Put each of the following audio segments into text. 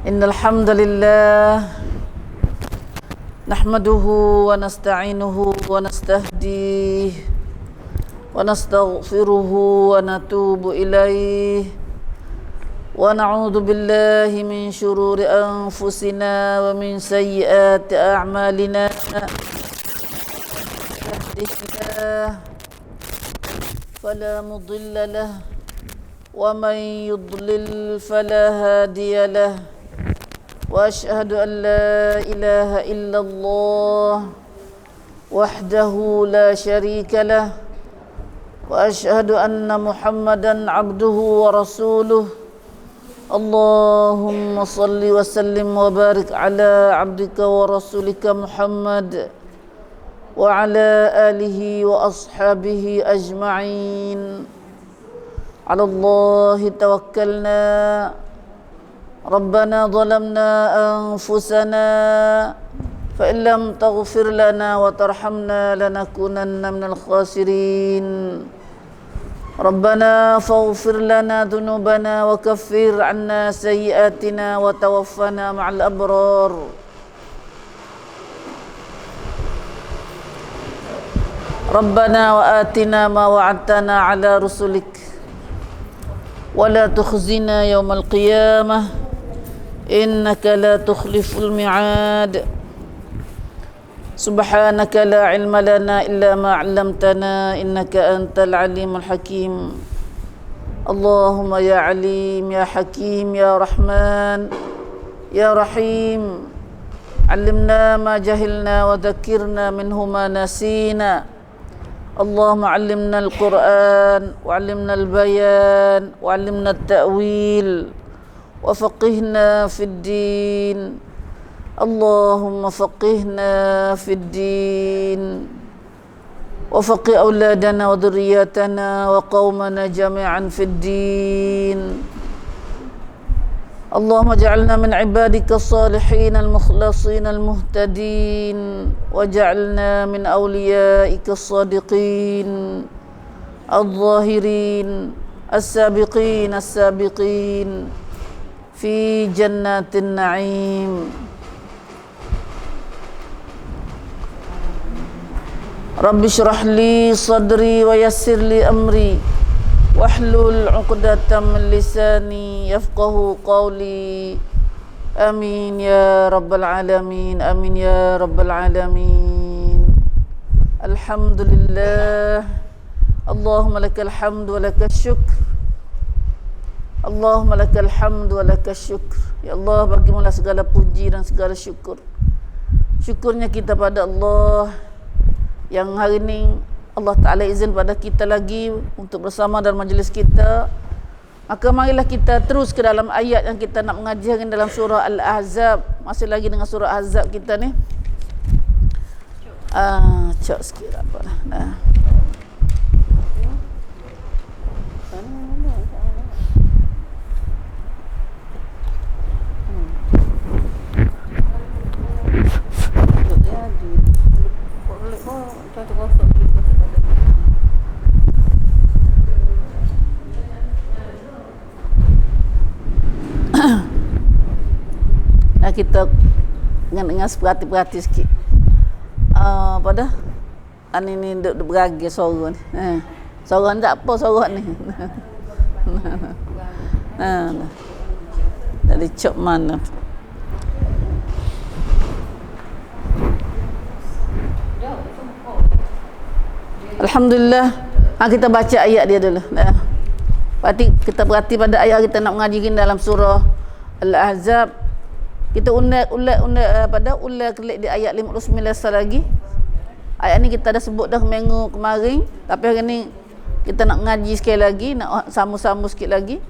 إن الحمد لله نحمده ونستعينه ونستهديه ونستغفره ونتوب إليه ونعوذ بالله من شرور أنفسنا ومن سيئات أعمالنا يهده الله فلا مضل له ومن يضلل فلا هادي له وأشهد أن لا إله إلا الله وحده لا شريك له وأشهد أن محمدا عبده ورسوله اللهم صل وسلم وبارك على عبدك ورسولك محمد وعلى آله وأصحابه أجمعين على الله توكلنا ربنا ظلمنا أنفسنا فإن لم تغفر لنا وترحمنا لنكونن من الخاسرين ربنا فاغفر لنا ذنوبنا وكفر عنا سيئاتنا وتوفنا مع الأبرار ربنا وآتنا ما وعدتنا على رسلك ولا تخزنا يوم القيامة إنك لا تخلف الميعاد سبحانك لا علم لنا إلا ما علمتنا إنك أنت العليم الحكيم اللهم يا عليم يا حكيم يا رحمن يا رحيم علمنا ما جهلنا وذكرنا منه ما نسينا اللهم علمنا القرآن وعلمنا البيان وعلمنا التأويل وفقهنا في الدين اللهم فقهنا في الدين وفقه أولادنا وذرياتنا وقومنا جميعا في الدين اللهم اجعلنا من عبادك الصالحين المخلصين المهتدين واجعلنا من أوليائك الصادقين الظاهرين السابقين في جنات النعيم رب اشرح لي صدري ويسر لي أمري واحلل عقدة من لساني يفقه قولي آمين يا رب العالمين آمين يا رب العالمين الحمد لله اللهم لك الحمد ولك الشكر اللهم لك الحمد ولك الشكر ya Allah, bagimu segala puji dan segala syukur. Syukurnya kita pada Allah yang hari ini Allah Ta'ala izin pada kita lagi untuk bersama dalam majlis kita. Maka marilah kita terus ke dalam ayat yang kita nak mengajar dalam surah Al-Ahzab. Masih lagi dengan surah Ahzab kita ni. Cok sikit apa lah. Kita dengan perhati-perhati sikit. Pada ini duk beragi suara ni. Suara ni tak apa suara ni. Dari cok mana? Alhamdulillah. Kita baca ayat dia dulu. Kita berhati pada ayat kita nak mengaji dalam surah Al-Ahzab. Kita ulat kelik di ayat 59 lagi. Ayat ni kita dah sebut dah minggu kemarin, tapi hari ni kita nak ngaji sekali lagi, nak sama-sama sikit lagi.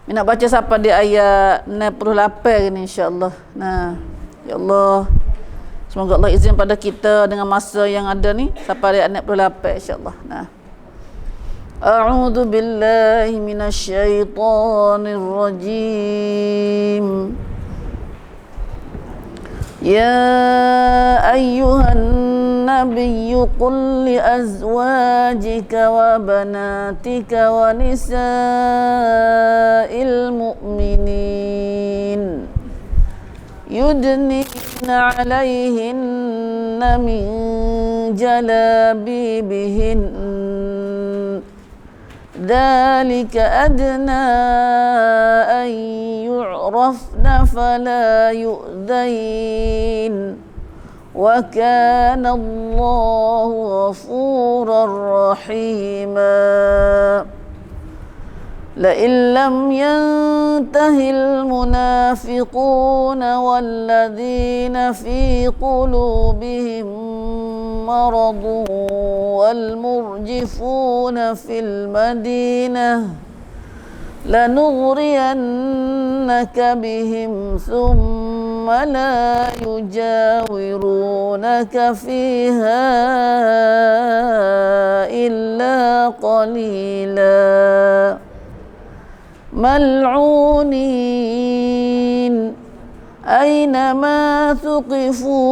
Nak baca sampai di ayat 68 ni insya-Allah. Ya Allah, semoga Allah izin pada kita dengan masa yang ada ni sampai ayat 68 insya-Allah. A'udzu billahi minasyaitonir rajim. Ya ayyuhan nabiyyu qul li azwajika wa banatika wa nisa'il mu'minin يدنين عليهن من جلابيبهن ذلك أدنى أن يعرفن فلا يؤذين وكان الله غفورا رحيما لئن لم ينته المنافقون والذين في قلوبهم مرض والمرجفون في المدينة لنغرينك بهم ثم لا يجاورونك فيها إلا قليلا ملعونين أينما ثقفوا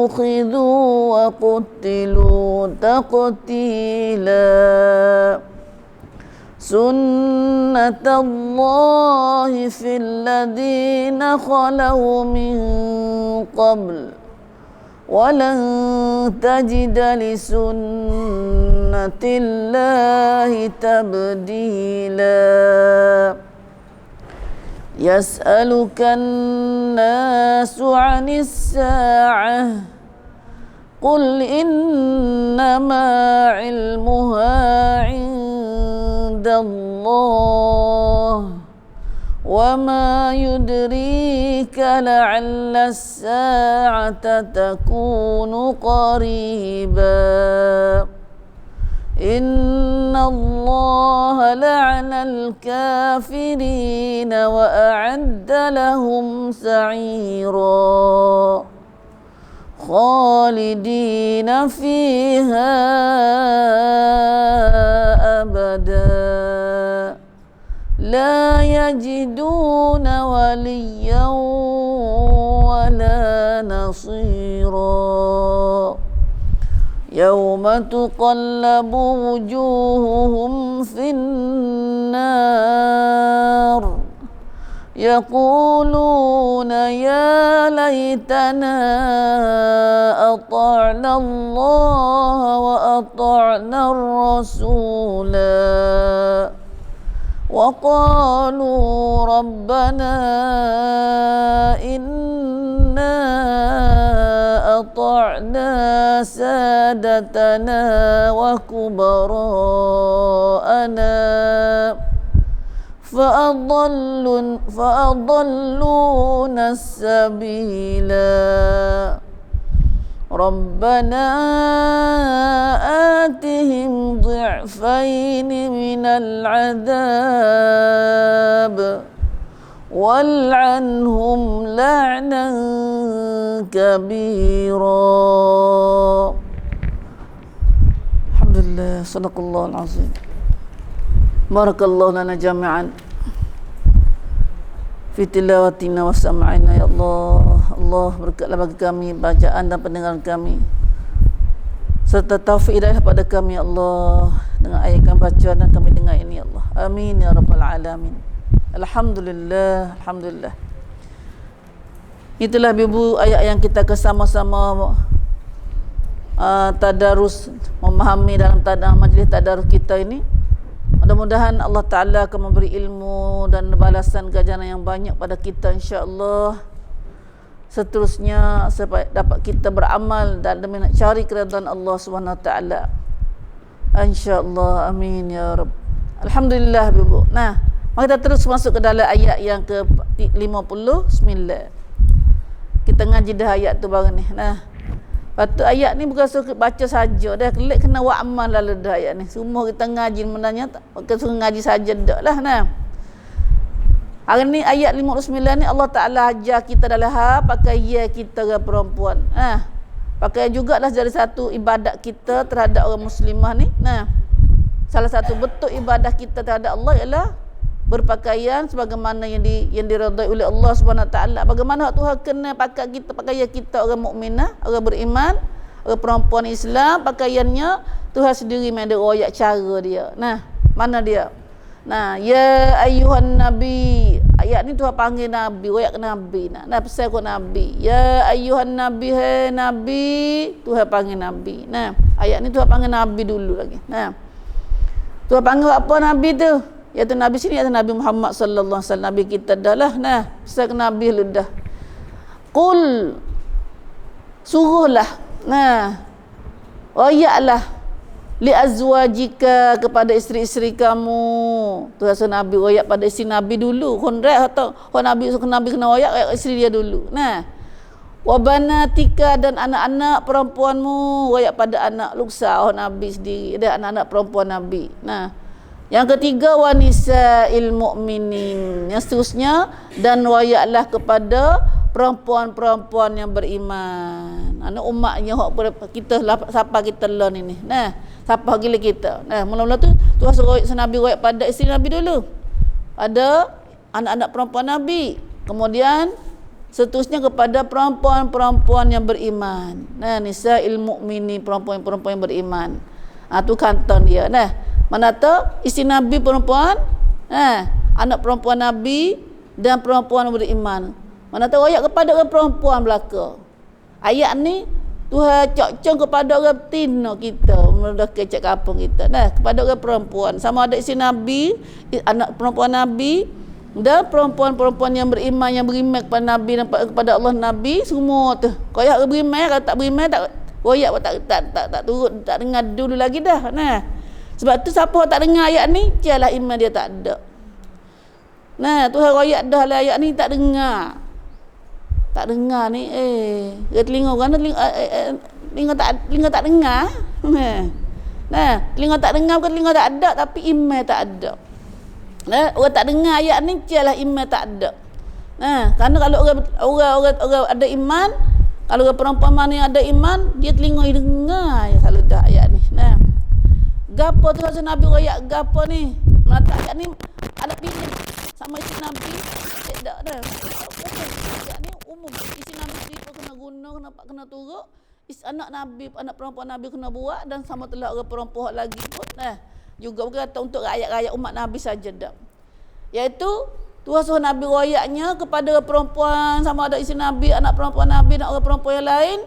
أخذوا وقتلوا تقتيلا سنة الله في الذين خلوا من قبل ولن تجد لسنة الله تبديلا يسألك الناس عن الساعة قل إنما علمها عند الله وما يدريك لعل الساعة تكون قريبا إن الله لعن الكافرين وأعد لهم سعيرا خالدين فيها أبدا لا يجدون وليا ولا نصيرا يوم تقلب وجوههم في النار يقولون يا ليتنا أطعنا الله وأطعنا الرسولا وقالوا ربنا إنا أطعنا سادتنا وكبراءنا فأضلونا السبيلا ربنا آتهم ضعفين من العذاب والعنهم لعنا كبيرا. الحمد لله صدق الله العظيم. Barakallahu lana jami'an fi tilawatina wa sam'ina ya Allah. Allah berkatlah bagi kami bacaan dan pendengaran kami, serta taufik hidayah pada kami ya Allah dengan ayat kami baca dan kami dengar ini ya Allah. Amin ya rabbal alamin. Alhamdulillah, alhamdulillah. Itulah ibu ayat yang kita bersama-sama tadarus, memahami dalam majlis tadarus kita ini. Mudah-mudahan Allah Ta'ala akan memberi ilmu dan balasan ganjaran yang banyak pada kita insya-Allah. Seterusnya supaya dapat kita beramal dan demi nak cari keridhaan Allah Subhanahu Wa Ta'ala. Insya-Allah, amin ya Rabb. Alhamdulillah ibu. Nah, mari kita terus masuk ke dalam ayat yang ke-59. Kita ngaji dah ayat tu baru ni. Nah, patut ayat ni bukan suruh baca saja dah, kelak kena buat amal lalu dah ayat ni. Semua kita ngaji sebenarnya tak bukan suruh ngaji saja dak lah. Nah, hari ni ayat 59 ni Allah Ta'ala ajar kita dalam hal pakaian kita orang perempuan. Nah, pakaian jugalah jadi satu ibadat kita terhadap orang muslimah ni. Nah, salah satu bentuk ibadah kita terhadap Allah ialah berpakaian sebagaimana yang diredai oleh Allah Subhanahu Wa Taala. Bagaimana Tuhan kena pakai kita, pakaian kita orang mukminah, orang beriman, orang perempuan Islam, pakaiannya Tuhan sendiri main ada royak cara dia. Nah, mana dia? Nah, ya ayyuhan nabi, Ayat ni Tuhan panggil Nabi, royak ke Nabi. Nah, pesan ke Nabi. Ya ayuhan Nabi, hai Nabi. Tuhan panggil Nabi. Nah, ayat ni Tuhan panggil Nabi dulu lagi. Nah, Tuhan panggil apa Nabi tu? Iaitu Nabi sini, iaitu Nabi Muhammad sallallahu alaihi wasallam. Nabi kita dah lah. Nah, pesan ke Nabi lu dah. Qul, suruhlah. Nah, royaklah. Li azwajika, kepada isteri-isteri kamu. Tu rasa Nabi royak pada isteri Nabi dulu. Konrak atau Nabi kena royak isteri dia dulu. Nah. Wa banatika, dan anak-anak perempuanmu, royak pada anak luksa Nabi sendiri. Ada anak-anak perempuan Nabi. Nah. Yang ketiga, wa nisa'il mu'minin. Yang seterusnya, dan royaklah kepada perempuan-perempuan yang beriman. Anak umatnya kita siapa kita learn ini. Nah, siapa gila kita. Nah, mula-mula tu suruh Nabi royak pada isteri Nabi dulu. Ada anak-anak perempuan Nabi. Kemudian seterusnya kepada perempuan-perempuan yang beriman. Nah, nisa'il mu'mini, perempuan-perempuan yang beriman. Tu kanton dia. Nah, mana tu isteri Nabi perempuan, anak perempuan Nabi dan perempuan yang beriman. Mana tahu ayat kepada orang perempuan belaka. Ayat ni Tuhan cok-cong kepada orang betina kita, mudah kecek kampung kita. Nah, kepada orang perempuan, sama ada isteri Nabi, anak perempuan Nabi dan perempuan-perempuan yang beriman kepada Nabi dan kepada Allah Nabi, semua tu. Kalau ayat beriman, kalau tak beriman tak royak, tak turut, tak dengar dulu lagi dah. Nah, sebab tu siapa tak dengar ayat ni, cialah iman dia tak ada. Nah, Tuhan royak dah lah ayat ni tak dengar. Tak dengar ni telinga orang telinga tak dengar. Nah, telinga tak dengar bukan telinga tak ada, tapi iman tak ada. Nah, orang tak dengar ayat ni cialah iman tak ada. Nah, kerana kalau orang ada iman, kalau orang perempuan mana yang ada iman, dia telinga dengar ya selalu dah ayat ni. Nah, gapo tu Rasul Nabi royak gapo ni? Mata ayat ni ada pilih sama isteri Nabi tak dah. Ayat ni umum. Isteri Nabi pun kena guna, kena turut. Anak Nabi, anak perempuan Nabi kena buat, dan sama telah orang perempuan lagi pun juga bukan kata untuk rakyat-rakyat umat Nabi saja dah. Iaitu Tuhan suruh Nabi royaknya kepada perempuan, sama ada isteri Nabi, anak perempuan Nabi dan orang perempuan yang lain,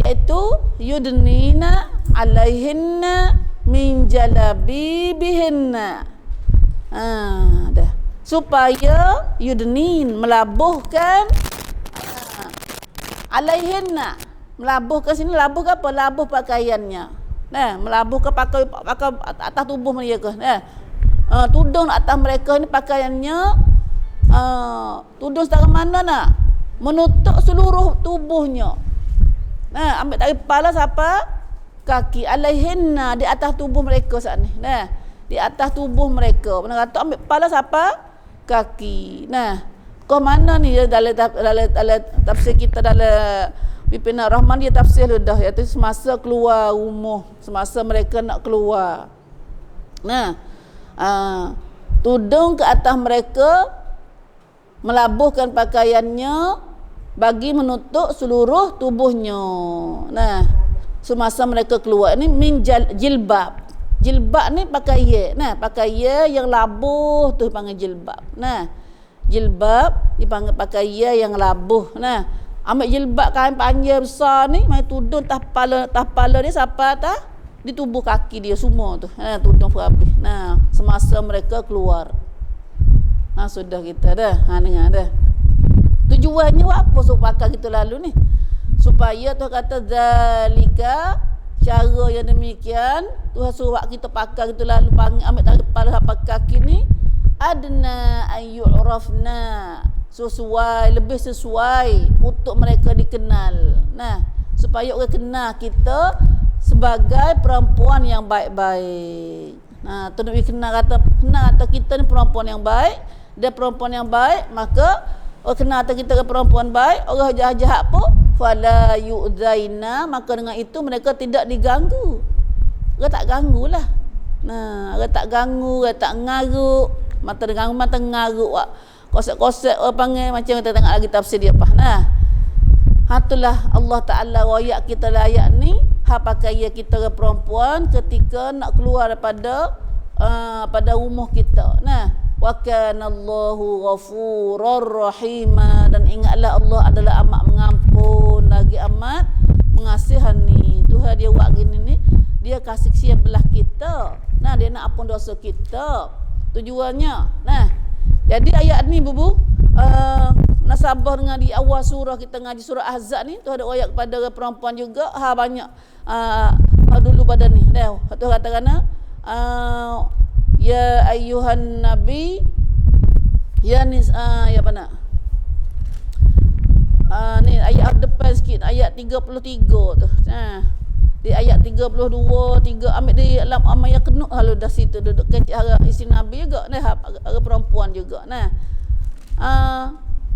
iaitu yudnina alaihinna min jalabibihinna. Dah. Supaya yudnin, melabuhkan alaihinna, melabuhkan sini, labuh ke apa? Labuh pakaiannya. Nah, melabuhkan pakai atas tubuh mereka. Tudung atas mereka ni pakaiannya, tudung setara mana nak? Menutup seluruh tubuhnya. Nah, ambil dari kepala siapa? Kaki. Alaihinna, di atas tubuh mereka saat ni. Nah, di atas tubuh mereka. Mana kata ambil kepala siapa? Kaki. Nah, kau mana ni dalam tafsir kita dalam Pimpinan Rahman, dia tafsir dah, iaitu semasa keluar rumah, semasa mereka nak keluar. Nah, tudung ke atas mereka, melabuhkan pakaiannya bagi menutup seluruh tubuhnya. Nah, semasa mereka keluar ni min jilbab. Jilbab ni pakaian. Nah, pakaian yang labuh tu panggil jilbab. Nah, jilbab dipanggil pakaian yang labuh. Nah, ambil jilbab kain panjang besar ni, mai tudung tas kepala dia siapa tah? Di tubuh kaki dia semua tu. Tudung habis. Nah, semasa mereka keluar. Sudah kita dah. Dengar dah. Tujuannya apa supaya pakai kita lalu ni? Supaya tu kata zalika, cara yang demikian Tuhan suruh kita pakai kita lalu, panggil ambil dari kepala sampai kaki ni, adna ayyurafna, sesuai, lebih sesuai untuk mereka dikenal. Nah, supaya orang kenal kita sebagai perempuan yang baik-baik. Nah, tu nak kenal kata kita ni perempuan yang baik, dia perempuan yang baik, maka orang kenal kata kita perempuan baik, orang jahat-jahat pun fala yu'zaina, maka dengan itu mereka tidak diganggu. Orang tak ganggulah. Nah, orang tak ganggu, orang tak ngaruk. Mata diganggu, mata ngaruk. Kosek-kosek orang panggil, macam kita tengok lagi tafsir dia apa. Nah, itulah Allah Ta'ala royak kita layak ni, pakaian kita ke perempuan ketika nak keluar daripada pada rumah kita. Nah, Wa kana Allahu ghafurur rahima, dan ingatlah Allah adalah amat mengampun lagi amat mengasihani. Tuhan dia buat gini ni, dia kasih siap belah kita. Nah, dia nak ampun dosa kita. Tujuannya. Nah, jadi ayat ni bubu nasabah dengan di awal surah kita ngaji surah Ahzab ni, tu ada ayat kepada perempuan juga. Banyak dulu pada ni. Dah, tu katakan ya ayyuhan nabi ya ya apa nak? Ni ayat depan sikit, ayat 33 tu. Di ayat 32, 3 ambil di dalam ayat kenuk halu dah situ duduk kecil harap isi nabi juga nah, harap perempuan juga. Nah.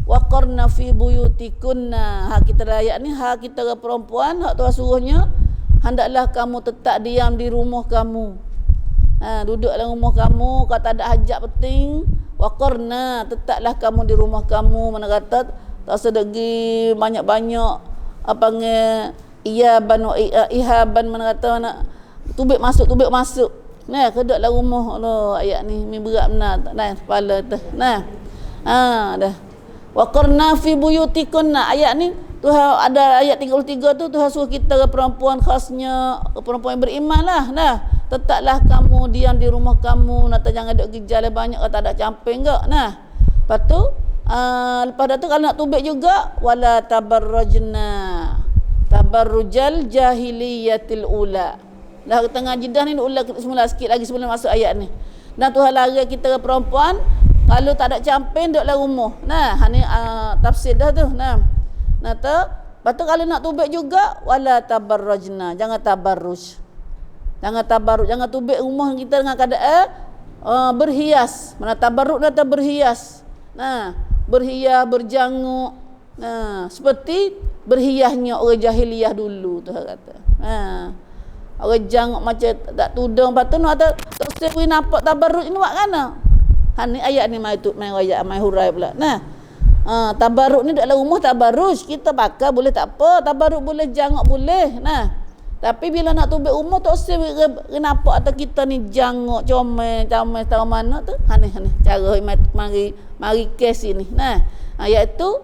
Waqarna fi buyutikunna. Kita ayat ni kita perempuan hak Tuhan suruhnya hendaklah kamu tetap diam di rumah kamu. Duduk dalam rumah kamu, kalau tak ada hajat penting, waqarna, tetaplah kamu di rumah kamu. Mana kata tak sedegi banyak-banyak apa nge iyaban wa ihaban, mana kata mana tubik masuk. Nah, kedok dalam rumah Allah. Ayat ni berat benar. Nah, kepala tu. Nah. Dah. Waqarna fi buyutikunna. Ayat ni Tuhan ada ayat 33 tu Tuhan suruh kita perempuan, khasnya perempuan yang beriman lah. Nah, tetaplah kamu diam di rumah kamu. Nak jangan ada gejala banyak atau tak ada camping ke. Nah. Lepas tu lepas tu kalau nak tubik juga wala tabarrajna tabarrujal jahiliyatil ula. Dah tengah jidah ni ulang semula sikit lagi sebelum masuk ayat ni. Dan Tuhan larang kita perempuan kalau tak ada camping duduk dalam rumah. Nah, ni tafsir dah tu. Nah. Lepas tu kalau nak tubik juga wala tabarrajna, jangan tabarruj. Jangan tubik rumah kita dengan keadaan berhias. Mana tabarruk atau berhias. Nah, berhias, berjanguk. Nah, seperti berhiasnya orang jahiliyah dulu tu kata. Orang janguk macam tak tudung, lepas tu nak tak sewi nampak tabarruk ni buat kana. Ni ayat ni mai ayat mai hurai pula. Nah, tabarruk ni dalam rumah tabarruj kita pakai boleh tak apa, tabarruk boleh, janguk boleh. Nah, tapi bila nak tubik rumah tak sewi nampak atau kita ni janguk, comel tahu mana tu. Ni cara mari kes ini. Nah, ayat tu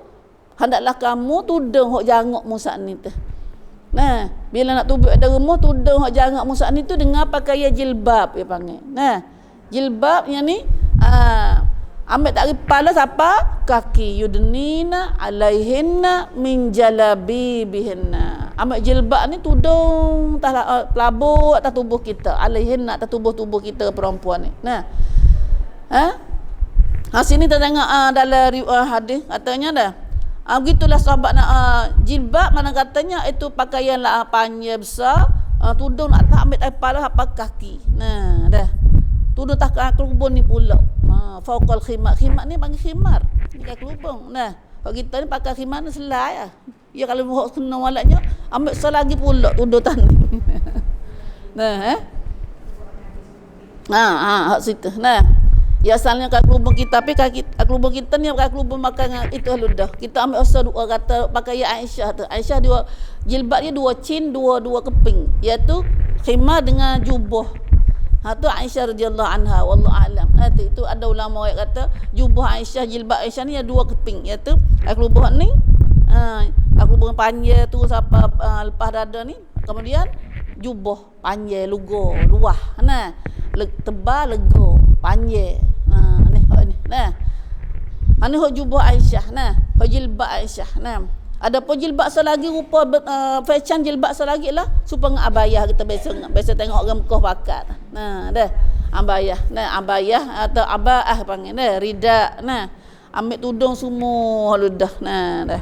hendaklah kamu tudung hok janguk musak ni tu. Nah, bila nak tubik ada rumah tudung hok janguk musak ni tu dengan pakaian jilbab dia panggil. Nah, jilbab yang ni ambil tak kepala siapa? Kaki. Yudnina alaihinna min jalabibihinna. Ambil jilbab ni tudung pelabur atas tubuh kita. Alaihinna atas tubuh kita perempuan ni. Nah. Sini kita tengok dalam hadis katanya dah. Begitulah sahabat nak jilbab, mana katanya itu pakaian lah panjang besar, tudung nak tak ambil dari kepala apa kaki. Nah, dah. Tudung tak kerubung ni pula. Fauqal khimar. Khimar ni panggil khimar. Ni kat kerubung. Nah, kalau kita ni pakai khimar ni selai lah. Ya kalau hok kena walatnya ambil selagi pula tudung tan ni. Nah, hak situ. Nah, ya asalnya kat kerubung kita, tapi kat kerubung kita ni kat kerubung makan itu ludah. Kita ambil asal dua kata pakai Aisyah tu. Aisyah dua jilbab dia dua cin, dua keping, iaitu khimar dengan jubah. Tu Aisyah radhiyallahu anha, wallahu alam. Itu ada ulama yang kata jubah Aisyah, jilbab Aisyah ni ada dua keping, iaitu kerubung ni kerubung panjang tu sampai lepas dada ni, kemudian jubah panjang lugo luah. Nah, tebal lego panjang. Ni. Nah. Ini jubah Aisyah. Nah, jilbab Aisyah. Nah. Adapun jilbab selagi rupa fashion jilbab selagi lah supaya abayah kita biasa tengok orang Mekah pakai. Nah, dah. Abayah. Nah, abayah atau abaah panggil. Nah, rida. Nah, ambil tudung semua lu dah. Nah, dah.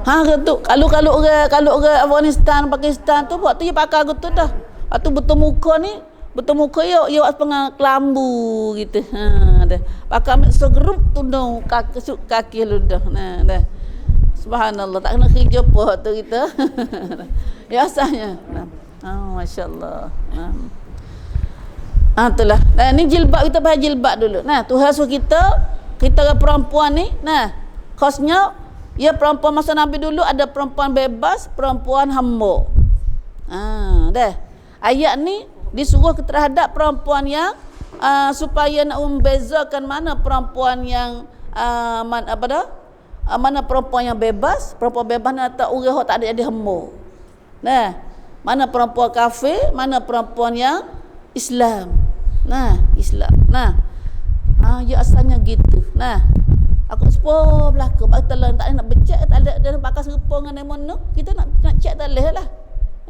Kalau orang Afghanistan, Pakistan tu buat tu dia pakai gitu dah. Atau betul muka ya pengang kelambu gitu. Dah. Pakai ambil segerup tudung kaki lu dah. Nah, dah. Subhanallah, tak kena kerja apa tu kita. Biasanya. Masya-Allah. Itulah. Nah, ni jilbab kita pakai jilbab dulu. Nah, Tuhan suruh kita perempuan ni, nah, khasnya ya perempuan masa Nabi dulu ada perempuan bebas, perempuan hamba. Dah. Ayat ni Disuruh terhadap perempuan yang supaya nak membezakan mana perempuan yang mana perempuan yang bebas, perempuan bebas atau orang yang tak ada jadi hamba. Nah, mana perempuan kafir, mana perempuan yang Islam. Nah, Islam. Nah, ya asalnya gitu. Nah, aku sepuluh belaka bak telan tak nak becek, tak ada dalam pakai serupa dengan demono, kita nak cek tak leh lah.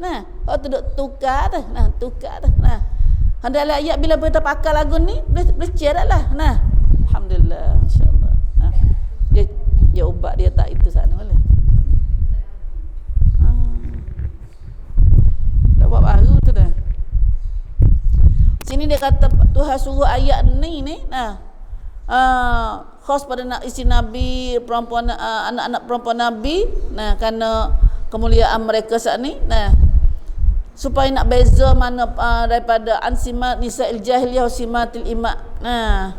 Nah, tu duk tukar dah. Nah, tukar dah. Nah, hendak ayat bila kita pakai lagu ni, boleh cek dah lah. Nah, alhamdulillah, insya-Allah. Nah, dia ubat dia tak itu sana boleh. Dah buat baru tu dah. Sini dia kata Tuhan suruh ayat ni. Nah, khas pada isteri Nabi, perempuan, anak-anak perempuan Nabi. Nah, kerana kemuliaan mereka saat ni. Nah, supaya nak beza mana daripada ansimat nisa'il jahiliyah simatil imak. Nah,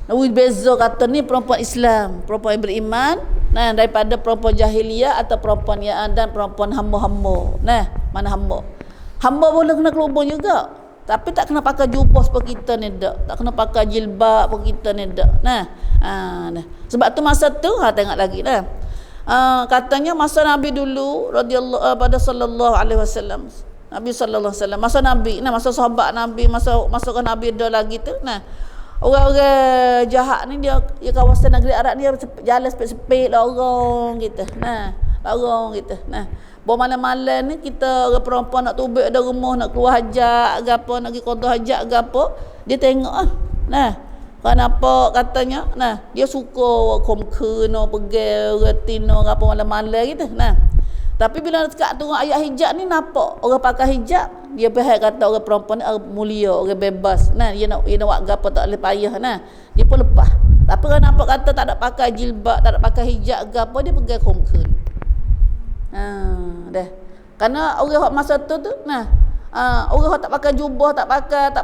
Nabi beza kata ni perempuan Islam, perempuan yang beriman, nah, daripada perempuan jahiliyah atau perempuan yang dan perempuan hamba-hamba. Nah, mana hamba? Hamba boleh kena kelubung juga, tapi tak kena pakai jubah seperti kita ni dak. Tak kena pakai jilbab seperti kita ni dak. Nah, nah. Sebab tu masa tu tengok lagi dah. Katanya masa Nabi dulu radhiyallahu pada sallallahu alaihi wasallam. Nabi sallallahu alaihi wasallam masa Nabi, nah masa sahabat Nabi, masa kan Nabi ada lagi tu. Nah, orang-orang jahat ni dia kawasan negeri Arab ni jalan sepit-sepit lorong gitu. Nah, lorong gitu. Nah, bawa malam-malam ni kita orang perempuan nak tubik ada rumah, nak keluar hajat ke apa, nak pergi qada hajat ke apa, dia tengok Nah, kenapa katanya? Nah, dia suka komkeno pergi retino apa malam-malam gitu. Nah, tapi bila dekat tu ayat hijab ni nampak orang pakai hijab, dia pihak kata orang perempuan ni mulia, orang bebas. Nah, dia nak buat gapo tak boleh payah. Nah, dia pun lepas. Tapi kalau nampak kata tak ada pakai jilbab, tak ada pakai hijab gapo, dia pergi komken. Dah. Karena orang masa tu nah, orang tak pakai jubah, tak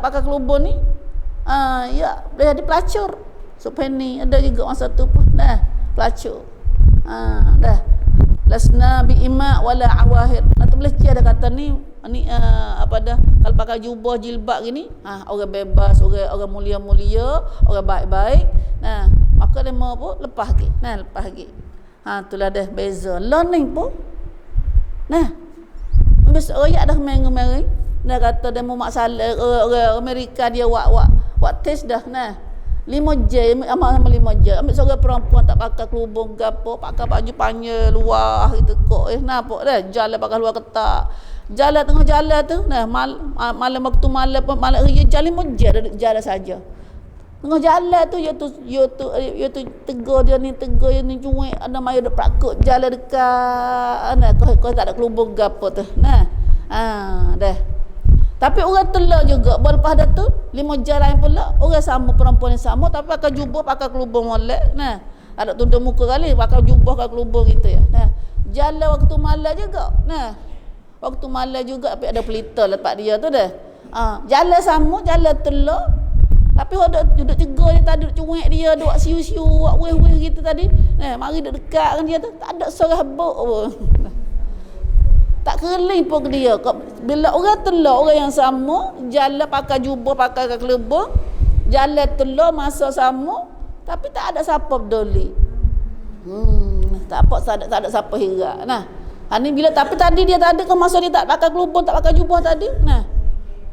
pakai kelubung ni, ya boleh jadi pelacur. Supaya ni ada juga masa tu pun dah pelacur. Dah. Lasna bi ima wala awahir. Nanti boleh dia ada kata ni apa dah kalau pakai jubah jilbab gini, orang bebas, orang mulia-mulia, orang baik-baik. Nah, maka dia mau pun lepas lagi. Nah, lepas lagi. Itulah dah beza. Learning pun. Nah, besok royak dah mengu-mengu. Dia kata dia mau masalah orang Amerika dia buat test dah. Nah, 5 jam amal 5 jam. Ambil seorang perempuan tak pakai kelubung gapo, pakai baju panjang luar gitu kok. Nampak dah jalan pakai luar ketak. Jalan tengah jalan tu, nah malam waktu malam raya jalan 5 jam jalan saja. Tengah jalan tu you tu tegur dia ni cuek ada mai dak prakut jalan dekat nah kau tak ada kelubung gapo tu. Nah, dah. Tapi orang telak juga lepas dah tu 5 jam lain pula orang sama perempuan yang sama tapi pakai jubah pakai kelubung molek. Nah, ada tutup muka kali pakai jubah pakai kelubung gitu ya. Nah, jalan waktu malam juga. Nah, waktu malam juga ada pelita lepas dia tu dah. Jalan sama, jalan telak. Tapi ada duduk tegur dia tadi, duduk cuek dia, duduk siu-siu, buat weh-weh gitu tadi. Nah, mari duduk dekat dengan dia tu, tak ada suara habuk pun. Tak keling pun dia. Bila orang telak, orang yang sama, jalan pakai jubah, pakai kelubung, jalan telak masa sama, tapi tak ada siapa peduli. Tak ada siapa hira. Nah, ni bila tapi tadi dia tak ada ke masa dia tak pakai kelubung, tak pakai jubah tadi. Nah,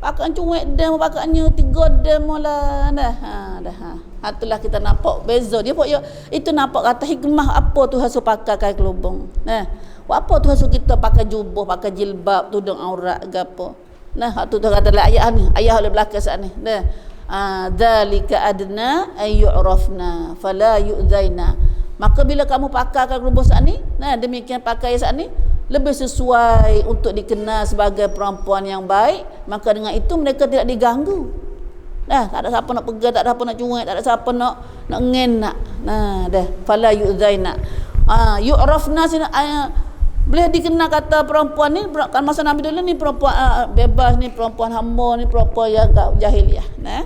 pakai cuek dia, pakainya 3 dia mula dah. Itulah kita nampak beza dia pun ya. Itu nampak kata hikmah apa Tuhan suruh pakai kelubung. Nah, apa Tuhan suruh kita pakai jubah, pakai jilbab, tudung aurat gapo. Nah, tu Tuhan kata lah ayat ni, ayat oleh belakang saat ni. Dah. Dzalika adna ayyurafna fala yu'zaina. Maka bila kamu pakai kelubung saat ni, nah demikian pakai saat ni lebih sesuai untuk dikenal sebagai perempuan yang baik, maka dengan itu mereka tidak diganggu. Dah, tak ada siapa nak pegang, tak ada siapa nak cuek, tak ada siapa nak ngenak. Nah, dah fala yu'zaina. Yu'rafna boleh dikenal kata perempuan ni kan masa Nabi dulu ni perempuan bebas ni, perempuan hamba ni, perempuan yang jahiliah. Nah.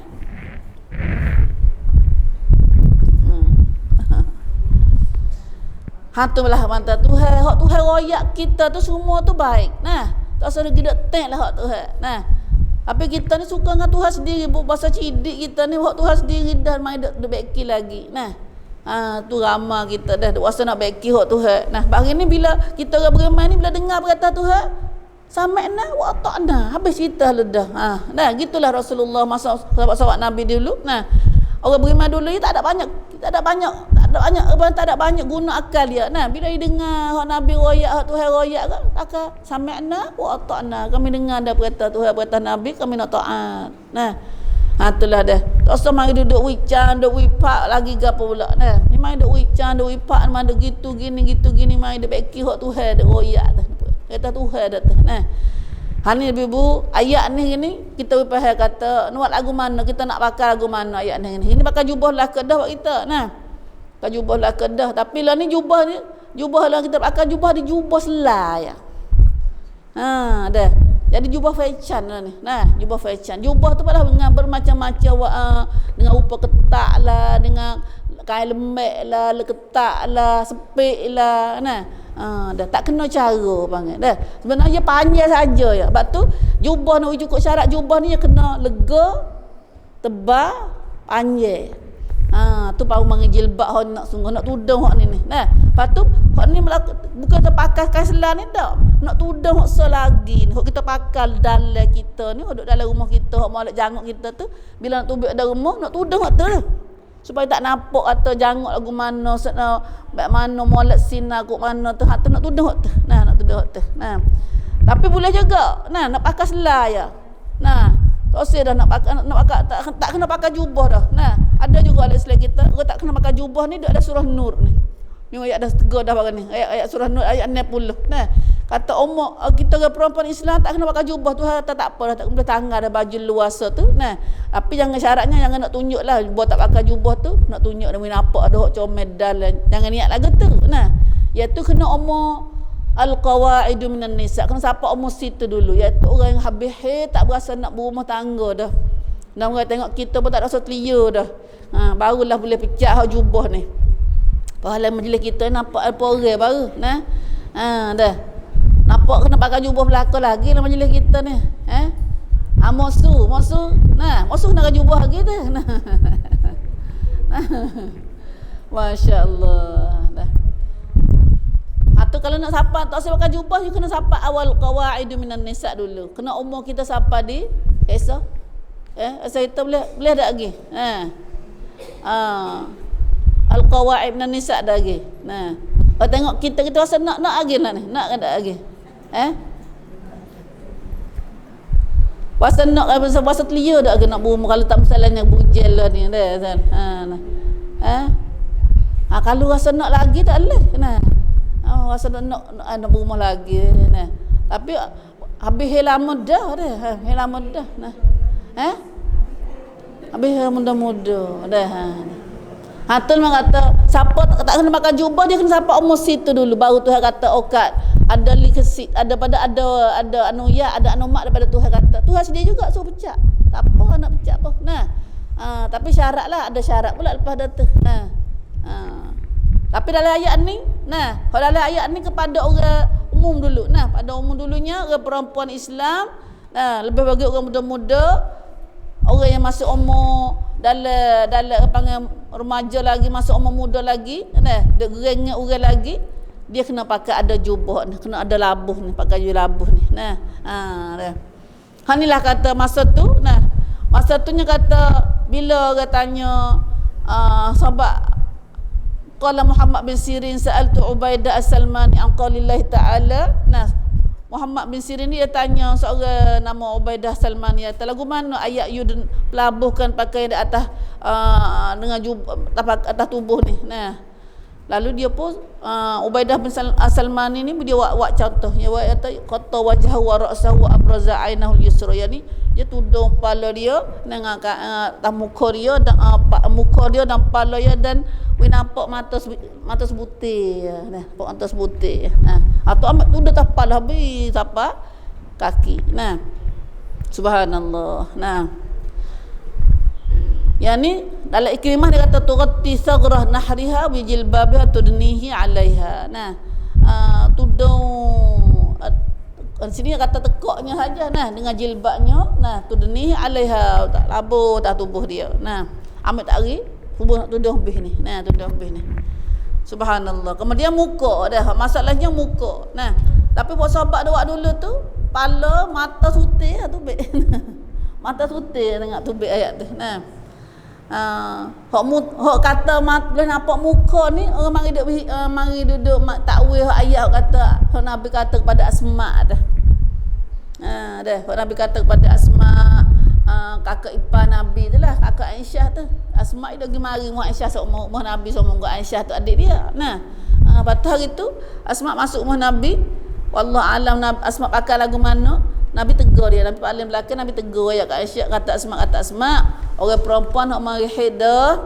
Hatulah mantap Tuhan. Hak Tuhan royak kita tu semua tu baik. Nah, tak usah kita tek lah hak Tuhan. Nah, Apa kita ni suka dengan Tuhan sendiri, bahasa cidik kita ni buat Tuhan sendiri dah main dak beki lagi. Nah, tu ramah kita dah kuasa nak beki hak Tuhan. Nah, hari ni bila kita orang beriman ni bila dengar perkata Tuhan, sami'na wa ata'na, habis cerita dah. Nah, gitulah Rasulullah masa sahabat-sahabat Nabi dulu. Nah, orang beriman dulu ni tak ada banyak guna akal dia. Nah, bila dia dengar hak Nabi royak, hak Tuhan royak kan, takkan sami'na wa ata'na. Kami dengar dah perkata Tuhan, perkata Nabi, kami nak taat. Nah, itulah dah. Tak usah mari duduk wican, duduk wipak lagi gapo pula. Nah, ni mari duduk wican, duduk wipak mari gitu gini mari dak beki hak Tuhan dak royak dah. Kata Tuhan dah tu. Nah, hani ibu ayat ni kita faham kata nuat lagu mana kita nak pakai lagu mana ayat ni. Ini pakai jubah lah kedah buat kita. Nah, pakai jubah lah kedah, tapi lah ni jubah lah kita pakai jubah di jubah selai ya. Dah. Jadi jubah fashion lah ni. Nah, jubah fashion. Jubah tu adalah dengan bermacam-macam dengan rupa ketak lah, dengan kain lembek lah, ketak lah, sepik lah. Nah, dah tak kena cara panggil. Dah. Sebenarnya panjang saja ya. Sebab tu jubah nak cukup syarat jubah ni kena lega, tebal, panjang. Tu baru manggil jilbab hok nak sungguh nak tudung hok ni. Nah, lepas tu hok ni bukan terpakai kain selah ni dak. Nak tudung hok selagi ni. Hok kita pakai dalam kita ni, duduk dalam rumah kita, hok molek janguk kita tu, bila nak tubik dalam rumah nak tudung hok tu. Supaya tak nampak atau janguk lagu mana, bak mana molek sinar kok mana tu, hak tu nak tudung hok tu. Nah, nak tudung hok tu. Nah. Tapi boleh juga. Nah, nak pakai selah ya. Nah, tak usah dah nak pakai tak kena pakai jubah dah. Nah, ada juga Islam kita orang tak kena pakai jubah ni, ada surah Nur ni. Ni ayat dah tegur dah barang ni. Ayat surah Nur ayat 60. Nah, kata umur kita orang perempuan Islam tak kena pakai jubah tu, tak apa dah, tak boleh tangga dah baju luasa tu. Nah, tapi jangan syaratnya jangan nak tunjuklah buat tak pakai jubah tu, nak tunjuk demi nampak ada hok comel dan jangan niat lagu tu. Nah, iaitu kena umur al-qawaidu minan nisa, kena siapa umur situ dulu, iaitu orang yang habis tak berasa nak berumah tangga dah. Dan orang tengok kita pun tak rasa telia dah. Barulah boleh pecah hak jubah ni. Pahala majlis kita nampak apa orang baru. Nah. Dah. Nampak kena pakai jubah belakang lagi dalam majlis kita ni. Musuh. Nah, musuh nak pakai jubah lagi dah. Nah. Masya-Allah. Dah. Atau kalau nak sapa tak usah pakai jubah, you kena sapa awal qawaidu minan nisa dulu. Kena umur kita sapa di esok. Asal kita boleh tak lagi? Al-qawaid minan nisa dah lagi. Nah. Kau tengok kita rasa nak lagi lah ni. Nak tak lagi? Puasa nak puasa telia dak ke nak berumur kalau tak masalahnya bujel lah ni dah. Kalau rasa nak lagi tak boleh. Nah. Rasa nak berumah lagi. Nah. Tapi habis lama dah. Lama dah. Nah. Habis muda-muda dah. Hatul memang kata siapa tak kena pakai jubah, dia kena siapa umur situ dulu baru Tuhan kata okat ada likesit ada anu ya ada anu mak daripada Tuhan kata. Tuhan sendiri juga suruh pecah. Tak apa nak pecah apa. Nah. Tapi syarat lah, ada syarat pula lepas dah tu. Nah. Tapi dalam ayat ni, kalau dalam ayat ni kepada orang umum dulu. Nah, pada umum dulunya orang perempuan Islam, lebih bagi orang muda-muda, orang yang masih umur dalam panggil remaja lagi, masuk umur muda lagi, dia gerengnya orang lagi, dia kena pakai ada jubah ni, kena ada labuh ni, pakai labuh ni. Hanilah kata masa tu, masa tu nya kata bila orang tanya sahabat qala Muhammad bin Sirin sa'altu Ubaidah as-Salmani an qaulillahi ta'ala. Muhammad bin Sirin ni dia tanya seorang nama Ubaidah Salmani, kata lagu mana ayat you pelabuhkan pakai di atas dengan atas tubuh ni. Lalu dia pun Ubaidah bin Salmani ni dia buat contoh. Dia kata qata wajhahu wa ra'sahu wa abraza ainahu al-yusra. Yani dia tudung kepala dia dengan muka dia dan muka dia dan kepala dia, dan we nampak mata sebutir. Nampak mata sebutir. Atau amat tu dah tapal habis apa kaki. Subhanallah. Yani dalam Ikrimah dia kata tughatti sagrah nahriha bi jilbabiha tudnihi 'alaiha. Tudung sini kata tekaknya saja nah dengan jilbabnya nah tudni alaiha tak labur tak tubuh dia nah ambil tarik tubuh nak tuduh habis ni nah tuduh habis ni subhanallah. Kemudian muka dah masalahnya muka nah tapi buat sahabat dua dulu tu pala mata sutir tubik mata sutir tengok tubik ayat tu nah hok kata boleh nampak muka ni orang mari duduk takwil ayat kata Nabi kata kepada Asma dah. Dah Nabi kata kepada Asma kakak ipar Nabi tu lah kakak Aisyah tu. Asma dia pergi mari rumah Aisyah seumur Nabi sama dengan Aisyah tu adik dia. Nah, lepas tu hari tu Asma masuk rumah Nabi. Wallah alam Asma pakai lagu mana? Nabi tegur dia, Nabi paling belakang Nabi tegur ya kat Aisyah kata Asma orang perempuan hok mari haidah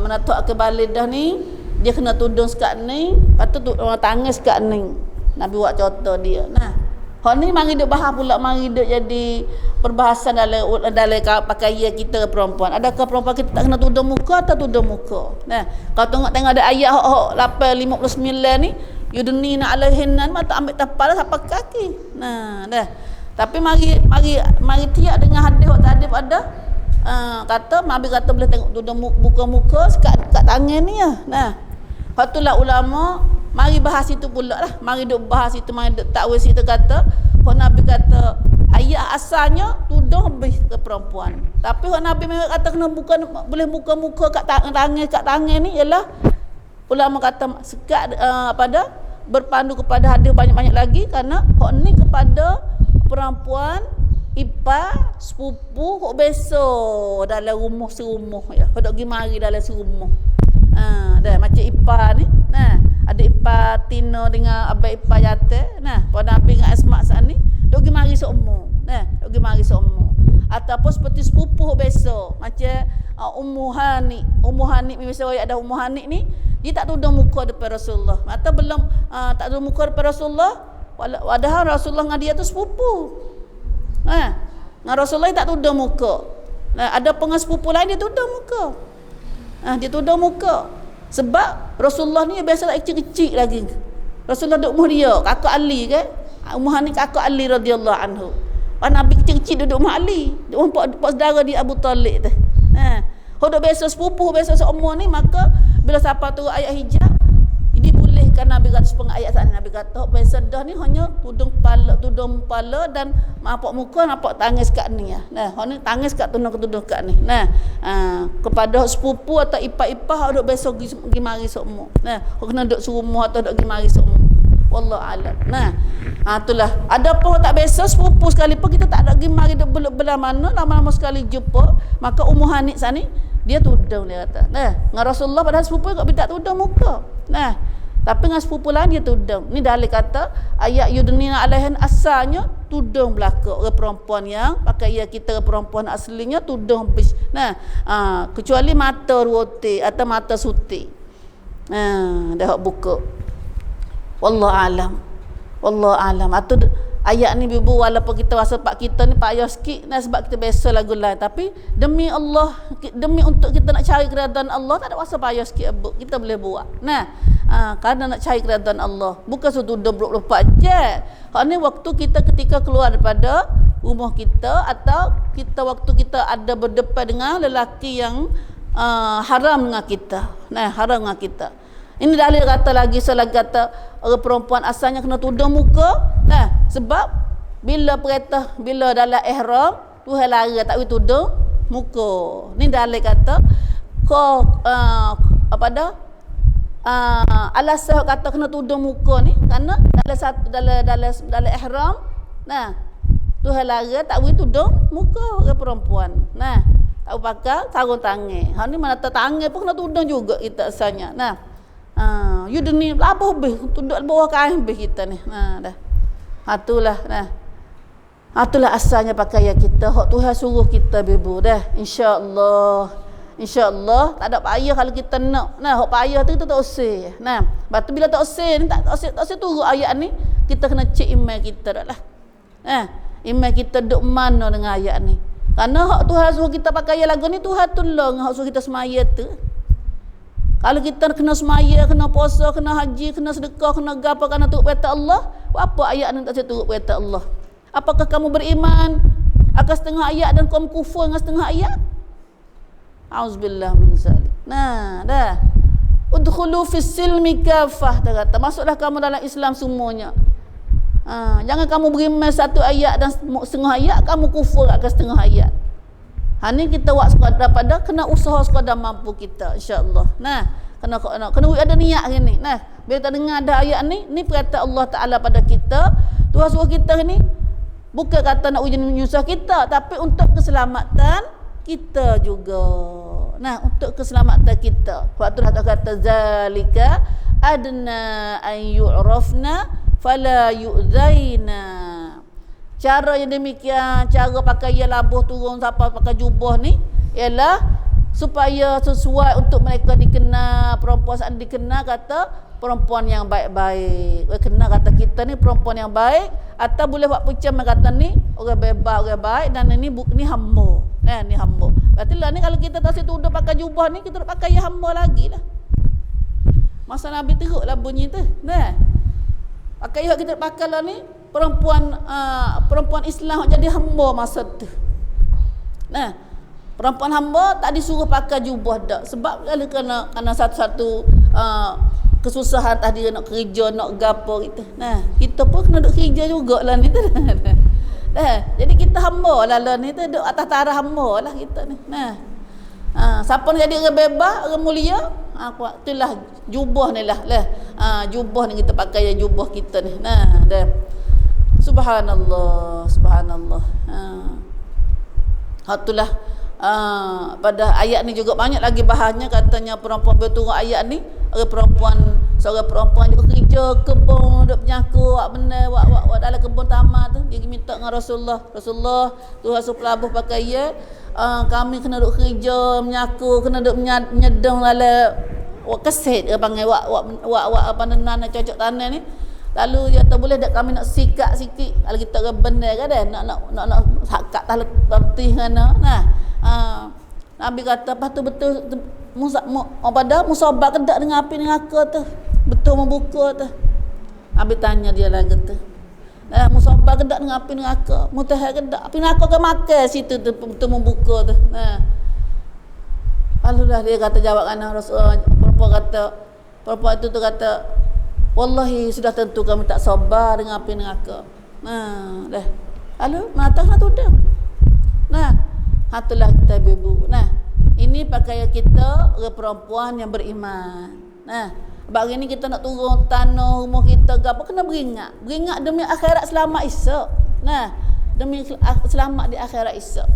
menatuk ke balidah ni dia kena tudung sekat ni, patut orang tangis sekat ni. Nabi buat contoh dia. Nah, hok ni mari duk bahas pula mari duk jadi perbahasan dalam pakaian kita perempuan. Adakah perempuan kita tak kena tudung muka atau tudung muka? Nah, kalau tengok ada ayat hok 859 ni yudnina alaihinna mata ambil tapal sampai kaki. Nah, dah. Tapi mari tiap dengan hadis waktu tadi pada kata Nabi kata boleh tengok tudung muka kat tangan ni ya. Nah, patulah ulama mari bahas itu pula lah. Mari duk bahas itu mari duk takwil situ kata Nabi kata ayat asalnya tudung habis ke perempuan. Tapi Nabi memang kata kena boleh muka kat tangan ni ialah ulama kata sekat pada berpandu kepada hadis banyak-banyak lagi kerana hak ni kepada perempuan ipar sepupu kok besok dalam rumah serumah ya kau dok pergi mari dalam serumah dah macam ipar ni nah ada ipar Tina dengan abang ipar Yate nah pada Nabi dengan Asma saat ni dok pergi mari serumah nah dok pergi mari serumah ataupun seperti sepupu besok macam Ummu Hani misalnya ada Ummu Hani ni dia tak tudung muka depan Rasulullah atau belum tak tudung muka depan Rasulullah padahal Rasulullah dengan dia tu sepupu dengan Rasulullah tak tudung muka ada pengesepupu lain dia tudung muka dia tudung muka sebab Rasulullah ni biasa tak kecil-kecil lagi Rasulullah duduk umur dia kakak Ali kan Ummu Hani kakak Ali radhiyallahu anhu Nabi kecil-kecil duduk rumah Ali duduk pak saudara dia Abu Talib tu duduk biasa sepupu biasa seumur ni maka bila siapa turun ayat hijab ini bolehkan Nabi kata sepengah ayat sana Nabi kata biasa dah ni hanya tudung kepala dan nampak muka nampak tangis kat ni ya. Nah, ni tangis kat tudung kat ni. Nah, kepada sepupu atau ipar-ipar duduk biasa pergi mari semua. Nah, kena duduk serumah atau duduk pergi mari semua. Wallahu alam. Nah, itulah. Ada pun tak biasa sepupu sekali pun kita tak ada pergi mari duk belah mana lama-lama sekali jumpa maka Ummu Hani sani dia tudung dia kata. Nah, dengan Rasulullah padahal sepupu kok tak tudung muka. Nah, tapi dengan sepupu lain dia tudung. Ni dalil kata ayat yudnina alaihin asalnya tudung belaka orang perempuan yang pakai kita perempuan aslinya tudung habis. Nah, kecuali mata rote atau mata suti. Dah buka. Wallahu alam. Atau ayat ni ibu walaupun kita rasa pak kita ni payah sikit nah sebab kita biasa lagu lain tapi demi Allah demi untuk kita nak cari keridaan Allah tak ada rasa payah sikit kita boleh buat nah kerana nak cari keridaan Allah bukan suatu 24 jam hak ni waktu kita ketika keluar daripada rumah kita atau kita waktu kita ada berdepan dengan lelaki yang haram dengan kita haram dengan kita. Ini dalil kata lagi selagi kata orang perempuan asalnya kena tudung muka sebab bila dalam ihram Tuhan larang tak boleh tudung muka. Ni dalil kata alasan kata kena tudung muka ni kerana dalam ihram Tuhan larang tak boleh tudung muka orang perempuan. Tak pakai sarung tangan. Hak ni mana tangan pun kena tudung juga kita asalnya. You ni apa habis tunduk bawah kain habis kita ni. Dah. Itulah itulah asalnya pakaian kita. Hak Tuhan suruh kita bibu dah. Insya-Allah tak ada payah kalau kita nak. Hak payah tu kita tak usir. Batu bila tak usir ni tak usir turun ayat ni, kita kena cek iman kita dah lah. Iman kita duk mana dengan ayat ni. Karena hak Tuhan suruh kita pakai lagu ni Tuhan tolong hak suruh kita semaya tu. Kalau kita kena semaya, kena puasa, kena haji, kena sedekah, kena gapo, kena turut perintah Allah, apa ayat ni tak turut perintah Allah? Apakah kamu beriman akan setengah ayat dan kamu kufur dengan setengah ayat? Auzubillah min zalik. Nah, dah. Udkhulu fis silmi kafah, dia kata. Masuklah kamu dalam Islam semuanya. Jangan kamu beriman satu ayat dan setengah ayat, kamu kufur akan setengah ayat. Ni kita buat sekadar pada kena usaha sekadar mampu kita, insya-Allah. Nah, kena ada niat gini. Nah, bila kita dengar ada ayat ni perkataan Allah Taala pada kita. Tuhan suruh kita ni bukan kata nak uji menyusah kita, tapi untuk keselamatan kita juga. Nah, untuk keselamatan kita. Waktu Allah kata zalika adna an yu'rafna fala yu'zaina. Cara yang demikian, cara pakai labuh turun sampai pakai jubah ni ialah supaya sesuai untuk mereka dikenal, perempuan saat dikenal kata perempuan yang baik-baik. Kenal kata kita ni perempuan yang baik, atau boleh buat pucam kata ni orang bebas, orang baik, dan ni hamba. Ni hamba. Berarti lah ni kalau kita tak situ pakai jubah ni, kita nak pakai yang hamba lagi lah. Masa Nabi teruk lah bunyi tu. Nah. Pakai yang kita pakai lah ni perempuan Islam jadi hamba masa tu. Nah, perempuan hamba tak disuruh pakai jubah dak, sebab kerana satu-satu kesusahan tadi nak kerja, nak gapo gitu. Nah, kita pun kena duk kerja jugalah ni tu. Nah, jadi kita hamba lah ni tu, duk atas taraf hamba lah kita ni. Nah, siapa nak jadi orang bebas, orang mulia, itulah jubah ni lah. Jubah ni kita pakai yang jubah kita ni. Nah, dah. Subhanallah, subhanallah. Itulah pada ayat ni juga banyak lagi bahannya, katanya perempuan berturut ayat ni, seorang perempuan dia kerja kebun, duk penyaku buat benda, buat dalam kebun tamat tu, dia minta dengan Rasulullah Tuhan suruh pelabuh pakai ya, kami kena duk kerja menyaku, kena duk menyedang dalam keset dia panggil buat apa nenan cocok tanah ni. Lalu dia kata boleh tak kami nak sikat sikit, kalau kita ke benda kan dah nak sakat tahluk bertih kana. Nah, Nabi kata apa tu betul pada musabak kedak dengan api neraka tu, betul membuka tu. Nabi tanya dia lagi tu, musabak kedak dengan api neraka, mutahar kedak api neraka ke makan situ tu, betul membuka tu. Nah, lalu dah dia kata jawab kana Rasul, perempuan itu tu kata, wallahi sudah tentu kami tak sabar dengan api neraka. Dah. Lalu matahlah tu dah. Nah, itulah kita ibu. Nah, ini pakaian kita orang perempuan yang beriman. Nah, bagi ni kita nak turun tanah rumah kita ke apa, kena beringat demi akhirat selamat esok. Nah, demi selamat di akhirat esok.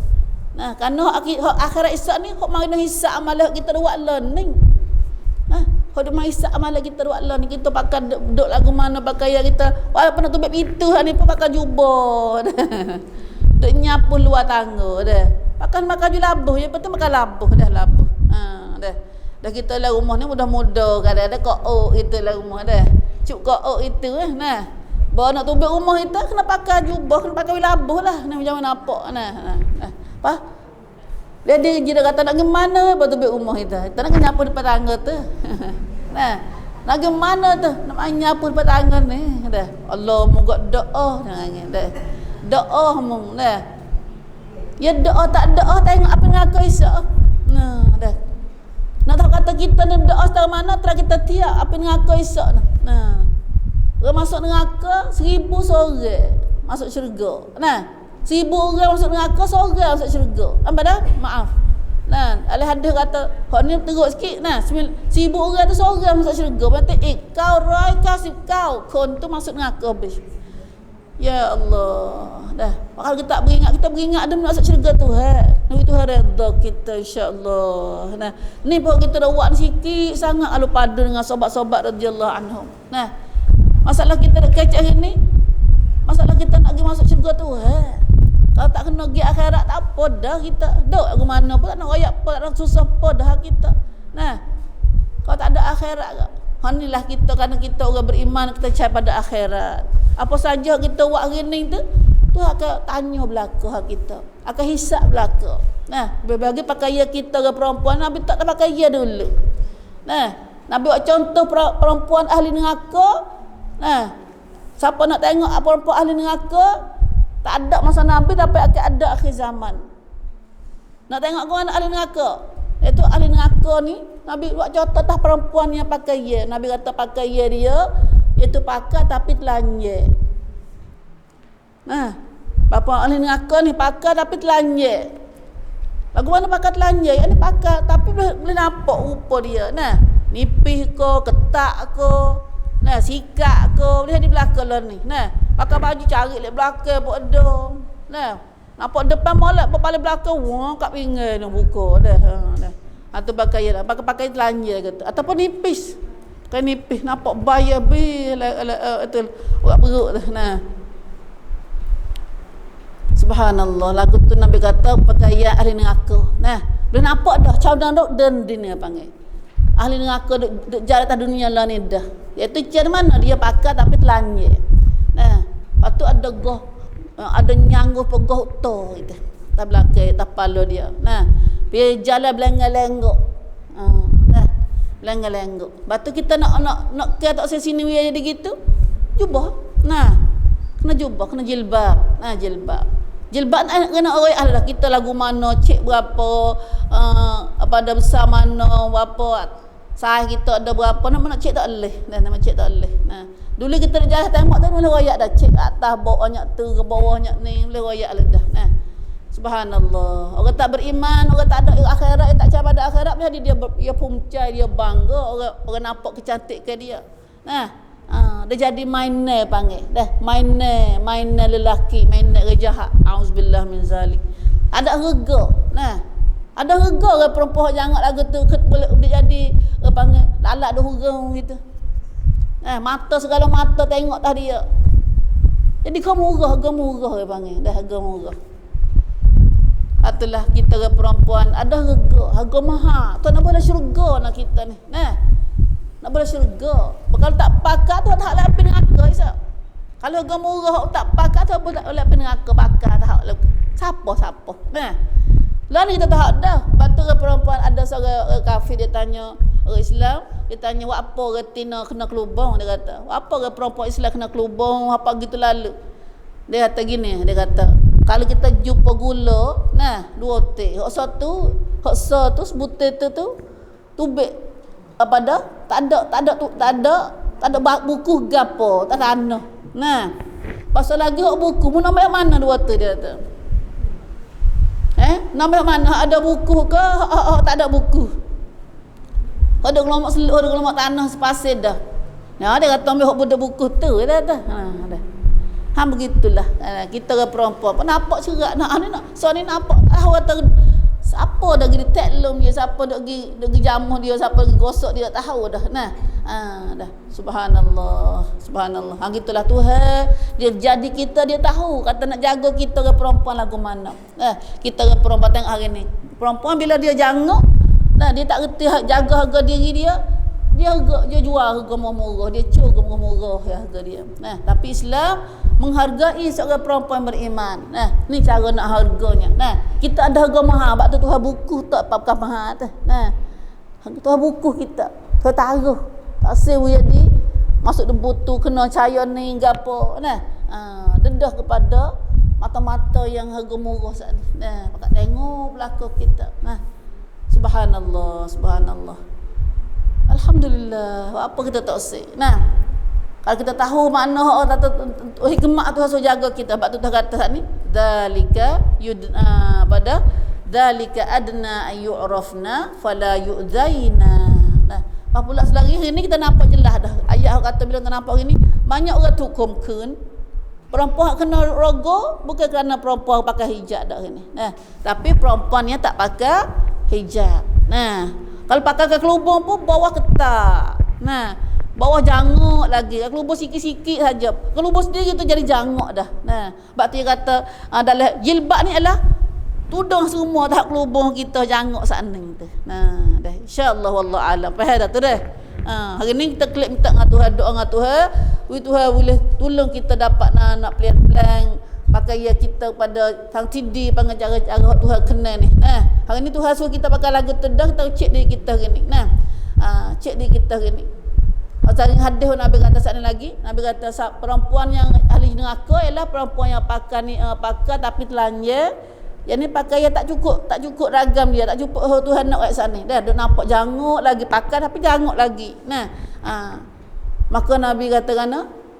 Nah, kerana akhirat esok ni hok mari hisab amal kita buat learning. Kalau mai hisab amalan kita buat Allah ni, kita pakai duduk lagu mana pakaian kita, walaupun nak tumbuk pintu ni pun pakai jubah. Duk nyapu luar tangga dah. Pakai baju labuh, ya betul makan labuh dah labuh. Dah kita lah rumah ni mudah-mudah, kadang-kadang kook kita lah rumah dah. Cuk kook itu nah. Bawa nak tumbuk rumah kita kena pakai jubah, kena pakai labuh lah. Ni macam mana nampak Apa? Dia kata nak ke mana batu beg rumah kita. Kita nak nyapu depan tangga tu. Nah, nak ke mana tu? Nak nyapu depan tangga ni. Dah. Allah moga doa jangan dah. Doa mung dah. Ya doa tak doa tengok apa neraka esok. Nah, dah. Nak tahu kata kita nak doa setara mana telah kita tiap apa neraka esok. Nah. Orang masuk neraka 1000 seorang masuk syurga. Nah. 1000 orang masuk neraka, seorang masuk syurga. Apa dah? Maaf. Nah, alih hadis kata, hak ni teruk sikit. Nah, 1000 orang tu seorang masuk syurga. Berarti kau rai kasih kau kon tu masuk neraka habis. Ya Allah. Dah. Kalau kita tak beringat demi masuk syurga Tuhan. Nabi Tuhan redha kita insya-Allah. Nah, ni pun kita dah buat sikit sangat alu padu dengan sahabat-sahabat radhiyallahu anhum. Nah, masalah kita nak kecek hari ni, masalah kita nak pergi masuk syurga Tuhan. Kalau tak kena pergi akhirat tak apa dah kita. Duk ke mana pun tak nak royak apa, tak nak susah apa dah kita. Nah, kalau tak ada akhirat ke? Inilah kita, kerana kita orang beriman, kita percaya pada akhirat. Apa saja kita buat hari ni tu, tu akan tanya belaka kita. Akan hisap belaka. Nah, bagi pakaian kita orang perempuan, Nabi tak pakai dia dulu. Nah, Nabi buat contoh perempuan ahli neraka. Nah, siapa nak tengok perempuan ahli neraka, tak ada masa Nabi tapi akan ada akhir zaman. Nak tengok ke mana ahli neraka? Itu ahli neraka ni Nabi buat contoh tah perempuan yang pakai ye. Nabi kata pakai ye dia iaitu pakai tapi telanjang. Nah, bapa ahli neraka ni pakai tapi telanjang. Lagu mana pakai telanjang? Yang ni pakai tapi boleh nampak rupa dia. Nah, nipis ke, ketak ke, nah, sikat ke, boleh di belakang lah ni. Nah, pakai baju cari lek belakang pun ada. Nah, nampak depan molek pun paling belakang, wah kat pinggir nak buka dah. Dah. Atau pakai ya, pakai telanjang kata. Ataupun nipis. Pakai nipis nampak bayar bil itu buat perut dah. Nah. Subhanallah, lagu tu Nabi kata pakaian ahli neraka. Nah, boleh nampak dah cawan dok dan dunia panggil. Ahli neraka duk jalan atas dunia lah ni dah. Iaitu cara mana dia pakai tapi telanjang. Nah, lepas tu ada goh, ada nyangguh pegoh utuh gitu. Tak belakang, tak pala dia. Nah, dia jalan belengok-lenggok. Nah, belengok-lenggok. Lepas tu kita nak ke tak sini dia jadi gitu. Jubah. Nah, kena jubah, kena jilbab. Nah, jilbab. Jilbab kena orang ahli lah. Kita lagu mana, cek berapa, apa ada besar mana, berapa saiz kita ada berapa, nak cek tak boleh. Dah nama cek tak boleh. Nah, dulu kita jalan tembok tu boleh royak dah, cek atas bawahnya tu ke bawahnya ni boleh royak lah dah. Nah, subhanallah. Orang tak beriman, orang tak ada akhirat, tak percaya pada akhirat, dia puncai, dia bangga, orang nampak kecantikan dia. Nah, dia jadi mainnya panggil. Dah, mainnya lelaki, mainnya jahat. Auzubillah min zalik. Ada rega. Nah, ada rega ke perempuan jangan lagu tu boleh dia jadi panggil lalat dah hurung gitu. Nah, mata segala mata tengok tah dia. Jadi kau murah dia panggil. Dah harga murah. Itulah kita ke perempuan ada harga mahal. Tu nak boleh syurga nak kita ni. Nah, nak boleh syurga. Kalau tak pakai tu tak lapin neraka isap. Kalau harga murah tak pakai tu boleh lapin neraka pakai tak siapa. Nah. Lah ni kita tak dah. Batu ke perempuan ada seorang kafir dia tanya orang Islam, dia tanya buat apa retina kena kelubang, dia kata. Buat apa ke perempuan Islam kena kelubang apa gitu lalu. Dia kata gini, dia kata kalau kita jumpa gula, nah, 2 teh. Hak satu sebutir tu tubik apa dah? Tak ada buku gapo, tak ada tanah. Nah, pasal lagi hak buku, mu nak mana 2 teh dia kata. Nama mana ada buku ke? Tak ada buku. Ada kelompok seluruh, ada kelompok tanah sepasir dah. Nah, dia kata ambil hak budak buku tu dah. Dah. Begitulah. Kita ke perempuan. Nampak cerak nak ni nak. So ni nampak kata siapa dah pergi teklum dia, siapa dah pergi jamuh dia, siapa pergi gosok dia tak tahu dah. Nah, dah. Subhanallah. Gitulah Tuhan. Dia jadi kita dia tahu kata nak jaga kita ke perempuan lagu mana. Kita ke perempuan tengok hari ni. Perempuan bila dia janguk, nah dia tak reti jaga harga diri dia. Dia jual harga murah, dia cur harga murah ya harga dia. Nah, tapi Islam menghargai seorang perempuan beriman. Nah, ni cara nak harganya. Nah, kita ada harga mahal, bab tu Tuhan buku tak apa mahal tu. Nah, Tuhan buku kita, Tuhan taruh. Tak sewa jadi masuk debu tu kena cahaya ni gapo. Nah, dedah kepada mata-mata yang harga murah saat ni. Nah, pakat tengok belakang kita. Nah, subhanallah. Alhamdulillah. Apa kita tak usik. Nah, kalau kita tahu makna hikmah tu harus jaga kita. Sebab tu kata ni zalika pada zalika adna ayyurafna fala yu'zaina. Nah, pula selagi ini kita nampak jelas dah. Ayat kata bila kita nampak ini banyak orang hukumkan perempuan kena rogo bukan kerana perempuan pakai hijab dah ini. Nah, tapi perempuan yang tak pakai hijab. Nah, kalau pakai ke kelubung pun bawah ketat. Nah, bawah janguk lagi. Kelubung sikit-sikit saja. Kelubung sendiri tu jadi janguk dah. Nah, sebab tu dia kata dalam jilbab ni adalah tudung semua tak kelubung kita janguk sana tu. Nah, dah insya-Allah wallahu alam. Faham dah tu dah. Hari ni kita klik minta dengan Tuhan, doa dengan Tuhan. Tuhan boleh tolong kita dapat nak pelan-pelan pakai ya kita pada sang tidi panggil cara-cara Tuhan kenal ni. Nah, hari ni Tuhan suruh kita pakai lagu tedah, kita cek diri kita hari ni. Nah, Cek di kita gini. Sering hadis Nabi kata saat ni lagi, Nabi kata perempuan yang ahli neraka ialah perempuan yang pakai tapi telanjang. Yang ni pakai yang tak cukup ragam dia, tak cukup Tuhan nak kat sana. Dah duk nampak janguk lagi, pakai tapi janguk lagi. Maka Nabi kata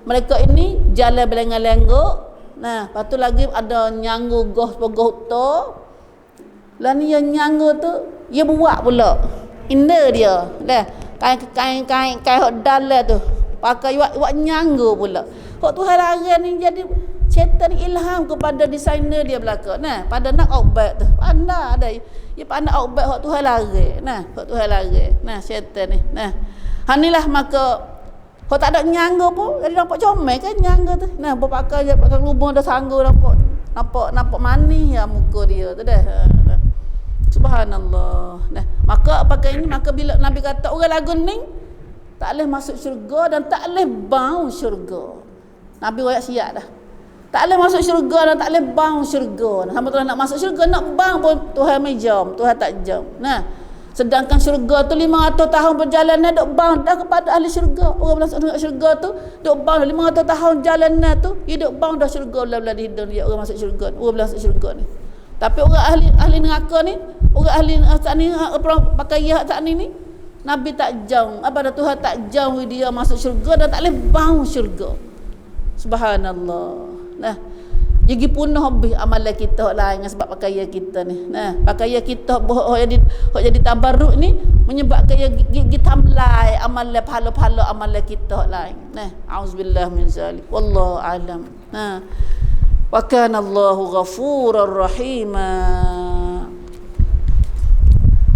mereka ini jalan berlengang-lenggok. Lepas tu lagi ada nyanggu goh tu. Lah ni yang nyanggu tu, dia buat pula. Indah dia. Dah kain hok dalam tu pakai buat nyanggu pula. Hok Tuhan larang ni jadi syaitan ilham kepada designer dia belaka. Pada nak ubat tu. Pandai ada. Dia pandai ubat hok Tuhan larang. Hok Tuhan larang. Syaitan ni. Hanilah maka hok tak ada nyanggu pun jadi nampak comel kan nyanggu tu. Berpakai rumah dah sanggup nampak manis ya muka dia tu dah. Subhanallah. Maka pakai ini, maka bila Nabi kata orang lagu ni tak boleh masuk syurga dan tak boleh bau syurga. Nabi royak siap dah. Tak boleh masuk syurga dan tak boleh bau syurga. Sampai Tuhan nak masuk syurga nak bau pun Tuhan mai jam, Tuhan tak jam. Sedangkan syurga tu 500 tahun perjalanan duk bau dah kepada ahli syurga. Orang masuk syurga tu duk bau 500 tahun perjalanan tu, dia duk bau dah syurga belah-belah di hidung dia orang masuk syurga. Orang masuk syurga ni. Tapi orang ahli neraka ni, orang ahli saat ni pakai saat ni Nabi tak jauh, pada Tuhan tak jauh dia masuk syurga dan tak boleh bau syurga. Subhanallah. Jadi punah habis amalan kita lain sebab pakaian kita ni. Pakaian kita jadi tabarruk ni menyebabkan gigi tamlai amalan pahala-pahala amalan kita lain. Auzubillah min zalik. Wallahu alam. Wa kana Allahu ghafurar rahima.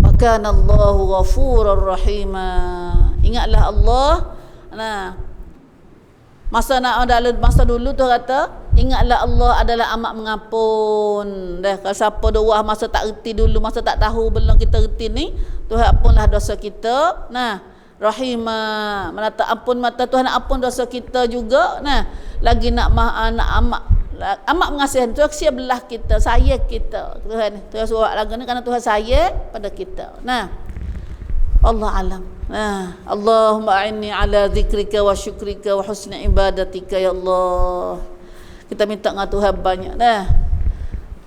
Wa kana Allahu ghafurar rahima. Ingatlah Allah. Masa dulu tu kata, ingatlah Allah adalah amat mengampun. Kalau siapa doa masa tak reti dulu, masa tak tahu belum kita reti ni, Tuhan ampunlah dosa kita. Rahimah, menata ampun mata Tuhan nak ampun dosa kita juga. Lagi nak amat mengasihi. Tuhan siap belah kita, sayang kita. Tuhan suruh lagu ni kerana Tuhan sayang pada kita. Allah alam. Allahumma a'inni ala zikrika wa syukrika wa husni ibadatika ya Allah. Kita minta dengan Tuhan banyak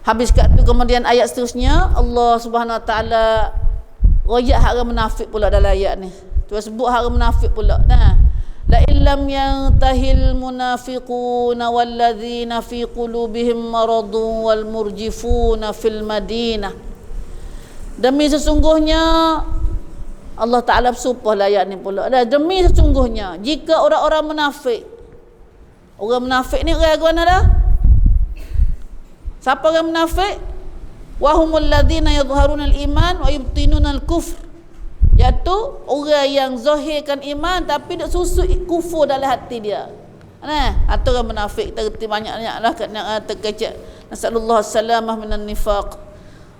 Habis kat tu kemudian ayat seterusnya Allah Subhanahu wa taala royak hak munafik pula dalam ayat ni. Tuhan sebut hak munafik pula. La illam yantahil munafiquna walladzina fi qulubihim maradun wal murjifuna fil madinah. Demi sesungguhnya Allah Ta'ala bersumpah lah ayat ni pula. Demi sesungguhnya jika orang-orang munafik, orang munafik ni orang mana dah? Siapa orang munafik? Wahumul ladzina yadhharuna al-iman wa yubtinuna al-kufr. Iaitu orang yang zahirkan iman tapi duk susut kufur dalam hati dia. Atau orang munafik kita reti banyak-banyaklah kat terkecek. Nasallallahu salamah minan nifaq.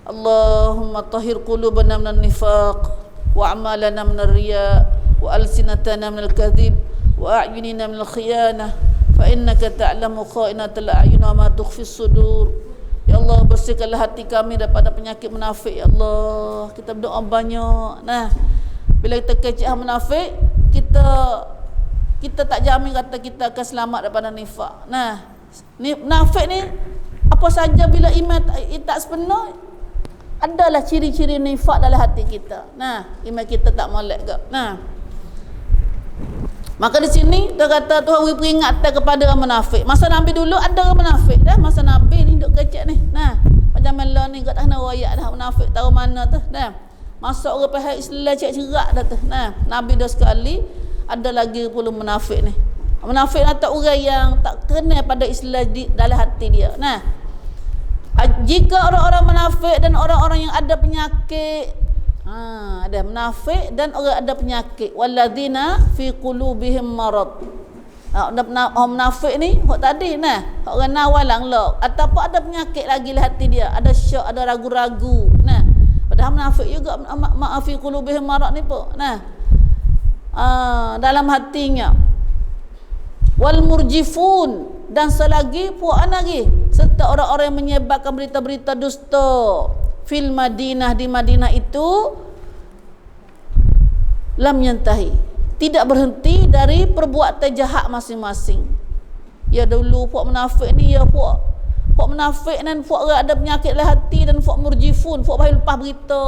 Allahumma tahhir qulubana minan nifaq wa a'malana minar riya wa alsinatana minal kadhib wa a'yunina minal khiyanah fa innaka ta'lamu kha'inatal a'yun wa ma tukhfis sudur. Ya Allah, bersihkanlah hati kami daripada penyakit munafik ya Allah. Kita berdoa banyak. Bila kita kecek munafik, kita tak jamin kata kita akan selamat daripada nifak. Ni munafik ni apa saja bila iman tak sepenuh, adalah ciri-ciri nifak dalam hati kita. Iman kita tak molek ke. Maka di sini dia kata Tuhan beri peringatan kepada orang munafik. Masa Nabi dulu ada orang munafik dah. Masa Nabi ni duk kecek ni. Macam mana ni kat tanah royak dah munafik tahu mana tu. Masa orang pihak Islam cerak dah tu. Nabi dah sekali ada lagi pula munafik ni. Munafik ni tak orang yang tak kenal pada Islam dalam hati dia. Jika orang-orang munafik dan orang-orang yang ada penyakit, ada munafik dan orang ada penyakit, walladzina fi qulubihim marad. Orang munafik ni hok tadi orang nawalang lok ataupun ada penyakit lagi di hati dia, ada syak, ada ragu-ragu. Padahal munafik juga fi qulubihim marad ni pun. Dalam hatinya. Wal murjifun, dan selagi puan lagi serta orang-orang yang menyebarkan berita-berita dusta fil Madinah, di Madinah itu lam yantahi, tidak berhenti dari perbuatan jahat masing-masing. Ya dulu puak munafik ni, ya puak munafik dan puak orang ada penyakit dalam hati dan puak murjifun, puak baik lepas berita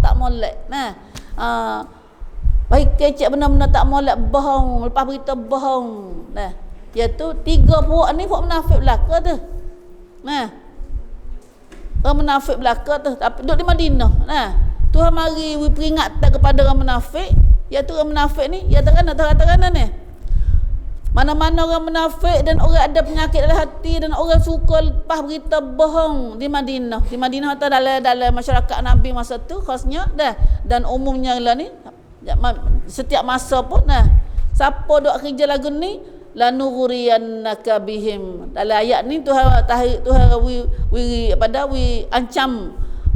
tak molek. Nah, baik kecek benar-benar tak molek, bohong, lepas berita bohong. Nah, iaitu 3 puak ni puak munafik belaka tu. Nah, orang munafik belaka tu tapi duduk di Madinah. Nah, Tuhan mari peringatan kepada orang munafik, iaitu orang munafik ni, ya terang ni. Mana-mana orang munafik dan orang ada penyakit dalam hati dan orang suka lepas berita bohong di Madinah. Di Madinah atau dalam masyarakat Nabi masa tu khasnya dah, dan umumnya lah ni setiap masa pun. Nah, siapa duk kerja lagu ni, lanughriyannaka bihim. Dalam ayat ni Tuhan ancam,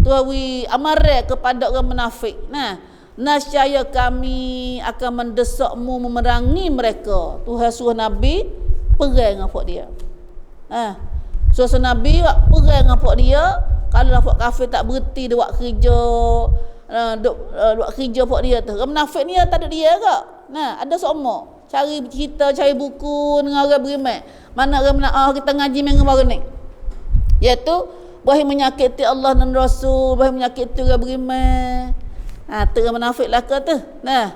Tuhan amare kepada orang munafik. Nah, nascaya kami akan mendesakmu memerangi mereka. Tuhan suruh Nabi perang dengan dia. Suruh Nabi perang dengan dia. Kalau nak kafir tak berhenti dia buat kerja, buat kerja dia tu. Orang munafik ni tak ada dia ke? Nah, ada semua. Cari cerita, cari buku dengan orang beriman. Mana orang kita ngaji minggu baru ni. Iaitu boleh menyakiti Allah dan Rasul, boleh menyakiti orang beriman. Terang munafik lah ke tu. Nah,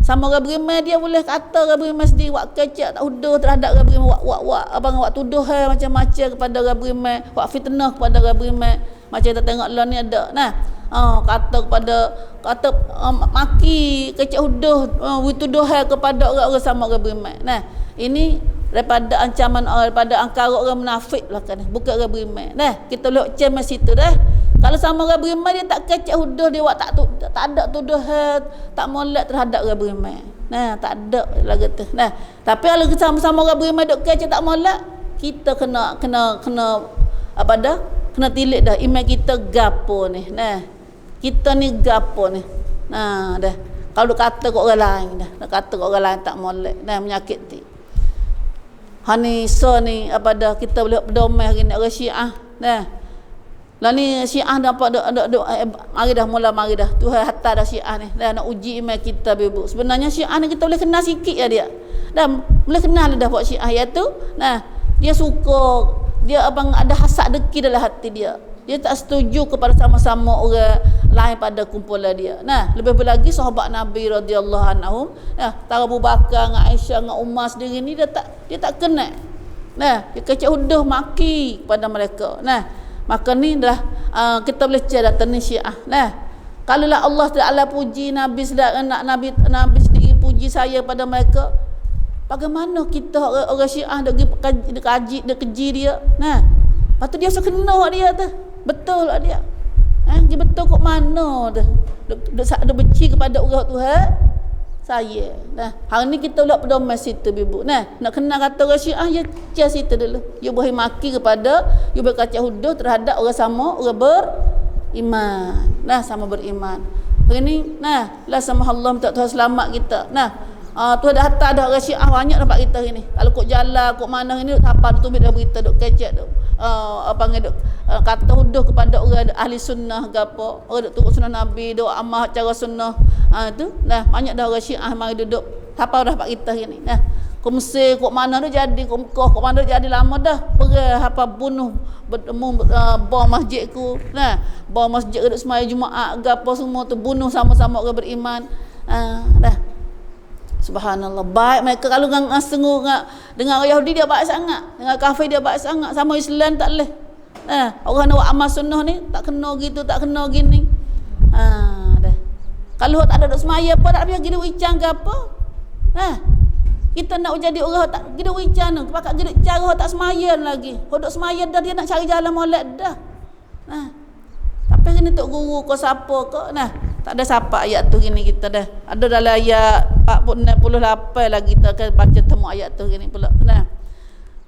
sama orang beriman dia boleh kata orang beriman sendiri buat kecek tak huduh terhadap orang beriman, abang buat tuduh macam-macam kepada orang beriman, buat fitnah kepada orang beriman. Macam kita tengok lah ni ada. Nah, kata maki kecek huduh, tuduh kepada orang-orang sama orang beriman. Nah, ini daripada ancaman orang, daripada angkara orang munafik lah kan, bukan orang beriman. Nah, kita lihat macam situ dah. Kalau sama orang beriman dia tak kecek huduh, dia buat tak ada tuduhan, tak molek terhadap orang beriman. Nah, tak ada lagi tu. Nah, tapi kalau sama-sama orang beriman duk kecek tak molek, kita kena apa dah? Kena tilik dah iman kita gapo ni. Nah, kita ni gapo ni. Nah, dah. Kalau duk kata kat orang lain dah, nak kata kat orang lain tak molek, dah menyakiti. Hani ni apa dah kita boleh berdomai hari ni orang Syiah. Nah, lah ni Syiah dapat mari dah Tuhan hantar dah Syiah ni dah nak uji iman kita ibu. Sebenarnya Syiah ni kita boleh kenal sikit ya dia. Dah boleh kenal dah buat Syiah iaitu nah dia suka, dia abang ada hasad deki dalam hati dia. Dia tak setuju kepada sama-sama orang lain pada kumpulan dia. Nah, lebih lagi sahabat Nabi radhiyallahu anhum, nah, Tara Abu Bakar dengan Aisyah dengan Umar sendiri ni dia tak kenal. Nah, dia kecek huduh maki kepada mereka. Nah, maka ni dah kita boleh cari datang ni Syiah. Nah, kalaulah Allah Taala puji Nabi Nabi sendiri puji saya pada mereka, bagaimana kita orang Syiah dah kaji dah keji dia. Nah, patut dia rasa kena dia tu. Betul lah dia. Dia betul kok mana dah. Dia benci kepada orang Tuhan saya. Nah, hari ni kita pula pedoman situ ibu. Nah, nak kenal kata orang Syiah ya cia situ dulu. You boleh maki kepada, you boleh kacau huduh terhadap orang sama, orang beriman. Nah, sama beriman. Hari ni nah, lah sama Allah minta Tuhan selamat kita. Nah, Tuhan dah hantar dah orang Syiah banyak nampak kita hari ni. Kalau kok jalan, kok mana hari ni apa tu dah berita duk kecek duk apa ngeduk kata huduh kepada orang ahli sunnah ke apa, orang duk turut sunnah Nabi, duk amal cara sunnah. Tu nah banyak dah orang Syiah mari duduk apa dah pak kita hari ni. Nah, kok Mesir kok mana tu jadi, kok Mekah kok mana jadi lama dah perang apa bunuh bom masjidku. Nah, bom masjid duk semaya Jumaat ke apa semua tu bunuh sama-sama orang beriman. Dah subhanallah, baik mereka kalau dengan orang Yahudi dia baik sangat, dengan kafir dia baik sangat, sama Islam tak leh. Orang nak buat amal sunnah ni tak kena gitu, tak kena gini. Dah. Kalau tak ada duk semaya apa tak biar gitu wicang ke apa. Kita nak jadi orang tak gitu wicang tu, pakat gitu cara tak semaya lagi. Duk semaya dah dia nak cari jalan molek dah. Tapi ni tok guru kau siapa ke? Nah, tak ada siapa ayat tu gini kita dah. Ada dalam ayat 48 lagi kita akan baca temu ayat tu gini pula. Nah.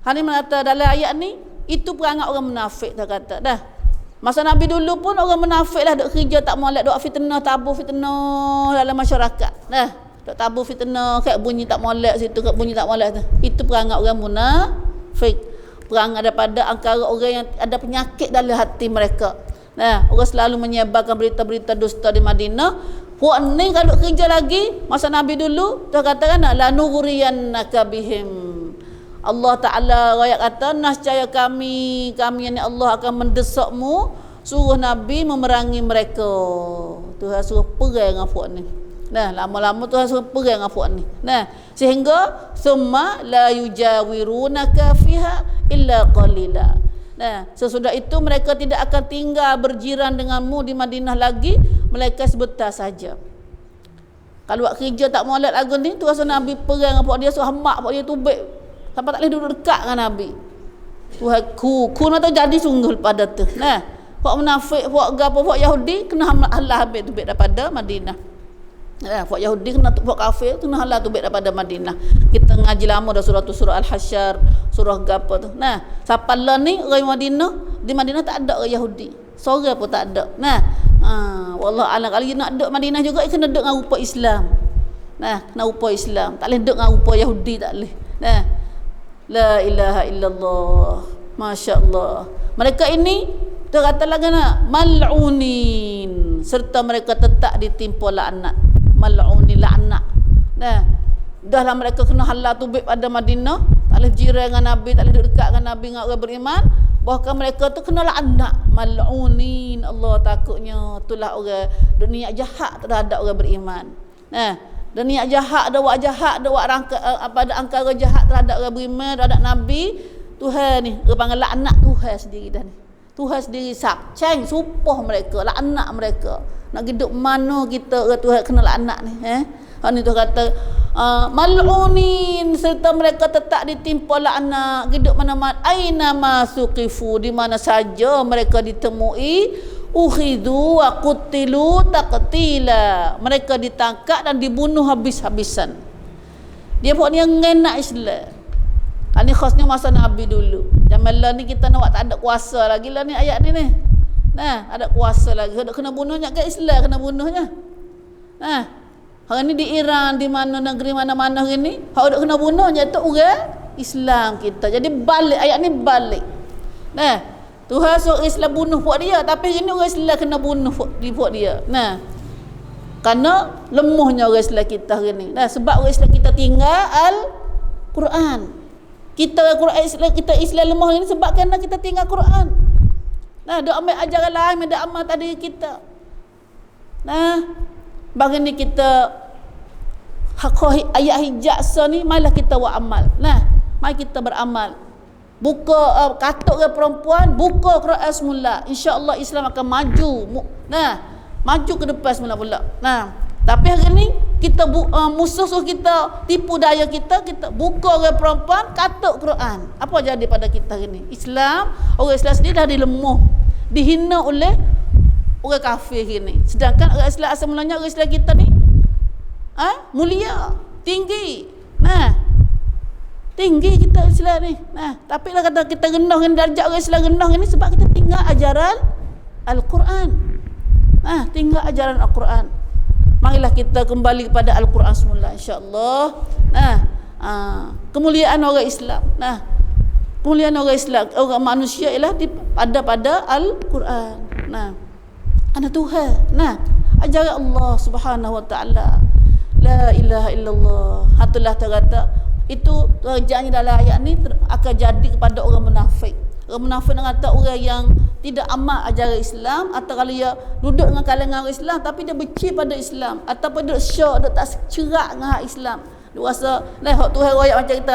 Hari mengata dalam ayat ni itu perangai orang munafik dah kata dah. Masa Nabi dulu pun orang munafik lah duk kerja tak molek, duk fitnah, tabu fitnah dalam masyarakat. Nah, duk tabu fitnah, kat bunyi tak molek situ, kat bunyi tak molek tu. Itu perangai orang munafik. Perangai daripada angkara orang yang ada penyakit dalam hati mereka. Nah, orang selalu menyebarkan berita-berita dusta di Madinah Puak ni kalau kerja lagi masa Nabi dulu dia katakan la nughriyannaka bihim. Allah Taala ayat kata nascaya kami yang Allah akan mendesakmu, suruh Nabi memerangi mereka. Tuhan suruh perang dengan puak ni. Nah, lama-lama Tuhan suruh perang dengan puak ni. Nah, sehingga summa la yujawirunaka fiha illa qalila. Nah, sesudah itu mereka tidak akan tinggal berjiran denganmu di Madinah lagi, mereka sebentar saja. Kalau buat kerja tak molek lagu ni, tu rasa Nabi perang apa dia, suruh hamak apa dia tubik sampai tak boleh duduk dekat dengan Nabi. Tuhan ku nak tahu jadi sungguh pada tu. Nah, puak munafik, puak gapo, puak Yahudi kena halah habis tubik daripada Madinah. Puak Yahudi kena puak kafir kena halah tubik daripada Madinah. Kita ngaji lama dah surah Al-Hasyr, surah gapo tu. Nah, siapa lah ni orang Madinah, di Madinah tak ada orang Yahudi. Seorang pun tak ada. Nah, wallah alam kalau nak duduk Madinah juga kena duduk dengan rupa Islam. Nah, kena rupa Islam. Tak boleh duduk dengan rupa Yahudi, tak boleh. Nah, la ilaha illallah. Masya-Allah. Mereka ini dia kata lagi nak mal'unin, serta mereka tetap ditimpa laknat. Mal'unin laknat. Nah, dahlah mereka kena halau tubik pada Madinah, tak boleh jiran dengan Nabi, tak boleh duduk dekat dengan Nabi dengan orang beriman, bahkan mereka tu kena laknat. Mal'unin, Allah takutnya itulah orang dunia jahat terhadap orang beriman. Nah, dunia jahat, ada buat jahat, ada buat pada angkara jahat terhadap orang beriman, terhadap Nabi. Tuhan ni dia panggil laknat Tuhan sendiri dah ni. Tuhan sendiri ceng sumpah mereka, laknat mereka. Nak hidup mana kita orang Tuhan kena laknat ni, Hak ni tu kata mal'unin, serta mereka tetap ditimpa laknat, hidup mana-mana, aina masuqifu, di mana saja mereka ditemui, ukhidu wa qutilu taqtila, mereka ditangkap dan dibunuh habis-habisan. Dia buat ni ngenak Islam. Ini khasnya masa Nabi dulu. Zaman lah ni kita nak tak ada kuasa lagi lah ni ayat ni. Nah, ada kuasa lagi. Kena bunuhnya ke Islam kena bunuhnya. Nah, hari ni di Iran, di mana negeri mana-mana hari ni, hak dak kena bunuhnya tu orang Islam kita. Jadi balik ayat ni balik. Nah, Tuhan suruh Islam bunuh puak dia, tapi hari ni orang Islam kena bunuh puak dia. Nah, kerana lemahnya orang Islam kita hari ni. Nah, sebab orang Islam kita tinggal Al-Quran. Kita Quran Islam, kita Islam lemah ni sebab kerana kita tinggal Quran. Nah, dak ambil ajaran lain, dak amal tadi kita. Nah, bagi ni kita ayat hijab ni marilah kita buat amal. Nah, mari kita beramal. Buka katuk ke perempuan, buka Quran semula. Insya-Allah Islam akan maju. Nah, maju ke depan semula pula. Nah, tapi hari ni kita musuh kita tipu daya kita buka orang perempuan katuk Quran. Apa jadi pada kita hari ni? Islam, orang Islam sendiri dah dilemah, dihina oleh orang kafir hari ni. Sedangkan orang Islam asal mulanya orang Islam kita ni mulia, tinggi. Nah, tinggi kita Islam ni. Nah, tapi lah kata kita rendah ni, darjat orang Islam rendah ni sebab kita tinggal ajaran Al-Quran. Nah, tinggal ajaran Al-Quran. Marilah kita kembali kepada Al-Quran semula insya-Allah. Nah, kemuliaan orang Islam. Nah, kemuliaan orang Islam, orang manusia ialah pada Al-Quran. Nah, ana Tuhan. Nah, ajaran Allah Subhanahu wa taala. La ilaha illallah. Hatulah terkata itu janji dalam ayat ni akan jadi kepada orang munafik. Orang munafik nak kata orang yang tidak amal ajaran Islam, atau kalau dia duduk dengan kalangan orang Islam tapi dia benci pada Islam, ataupun dia syak, dia tak cerak dengan hak Islam. Dia rasa hak Tuhan royak macam kita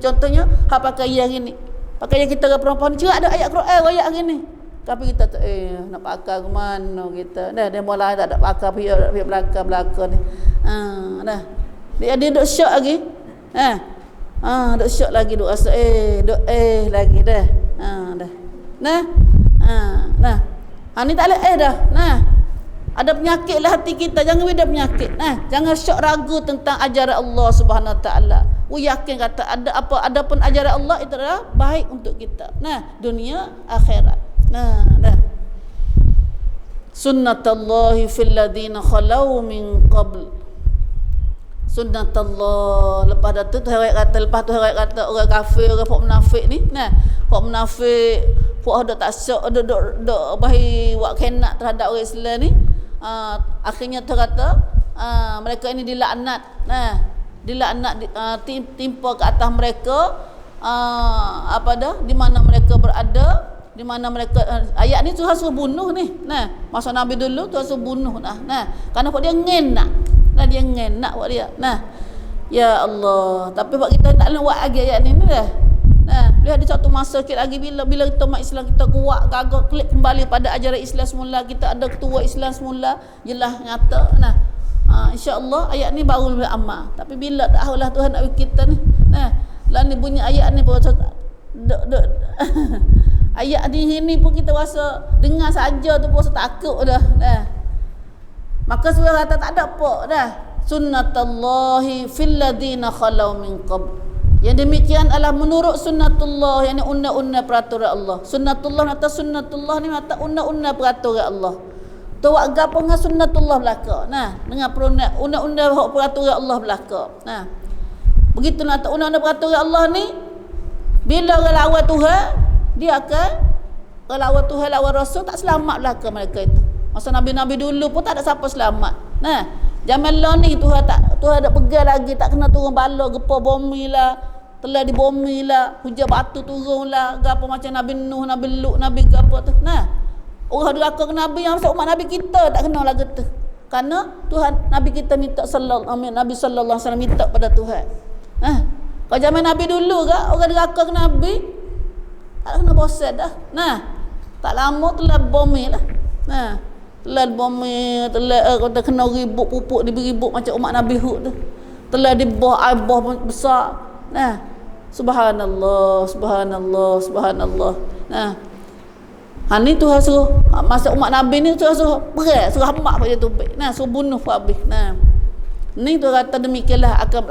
contohnya hak pakaian hari ni. Pakaian kita ke perempuan cerak ada ayat Quran royak hari ni. Tapi kita tak nak pakai ke mana kita. Dah dia mula tak ada pakai pihak belakang ni. Dah. Dia duk syak lagi. Duk syak lagi, duk rasa lagi dah. Dah. Nah. Ni tak boleh dah. Nah. Ada penyakit lah hati kita, jangan ada penyakit. Nah, jangan syok ragu tentang ajaran Allah Subhanahu Wa Taala. Yakin kata ada pun ajaran Allah itu adalah baik untuk kita. Nah, dunia akhirat. Nah. Sunnatullahi fil ladina khalau min qabl. Sunnatullah. Lepas tu Tuhan kata orang kafir, orang hak munafik ni, nah, hak munafik, hak dak tak syok, dak bahi buat kenak terhadap orang Islam ni, akhirnya terkata mereka ini dilaknat. Dilaknat, timpa ke atas mereka di mana mereka berada, di mana mereka ayat ni Tuhan suruh bunuh ni. Masa Nabi dulu Tuhan suruh bunuh kerana dia ngenak. Dia ngenak buat dia. Ya Allah, tapi buat kita tak nak buat lagi ayat ni dah. Lihat di satu masa sikit lagi bila kita umat Islam kita kuat gagah klik kembali pada ajaran Islam semula, kita ada ketua Islam semula, jelas nyata. InsyaAllah ayat ni baru boleh amal. Tapi bila tak tahulah Tuhan nak bagi kita ni. Lah ni bunyi ayat ni pun ayat ni pun kita rasa dengar saja tu pun rasa takut dah. Maka surah kata tak ada apa dah. Sunnatullahi fil ladina khalau min qabl. Yang demikian adalah menurut sunnatullah, yang ini undang-undang peraturan Allah. Sunnatullah atau sunnatullah ni atau undang-undang peraturan Allah. Tu wak gapo dengan sunnatullah belaka. Dengan undang-undang peraturan Allah belaka. Begitu nak undang-undang peraturan Allah ni, bila orang lawan Tuhan, dia akan orang lawan Tuhan, lawan Rasul, tak selamat belaka mereka itu. Masa Nabi-Nabi dulu pun tak ada siapa selamat. Zaman lah ni Tuhan ada pegang lagi, tak kena turun bala, gempa bumi lah, telah di bumi lah, hujan batu turun lah, gapo macam Nabi Nuh, Nabi Lut, Nabi gapo tu. Orang durhaka ke Nabi yang umat Nabi kita tak kena lagu tu. Kerana Tuhan Nabi kita minta Nabi sallallahu alaihi wasallam minta pada Tuhan. Kalau zaman Nabi dulu ke orang durhaka ke Nabi tak kena bosan dah. Tak lama telah bumi lah. Telah bumi, telah kata kena ribut pupuk diberi ribut macam umat Nabi Hud tu. Telah dibah aibah besar. Subhanallah, subhanallah, subhanallah. Ni Tuhan suruh masa umat Nabi ni Tuhan suruh perang, suruh hambak pada tubik. Suruh bunuh habis. Ni tu kata demikianlah akan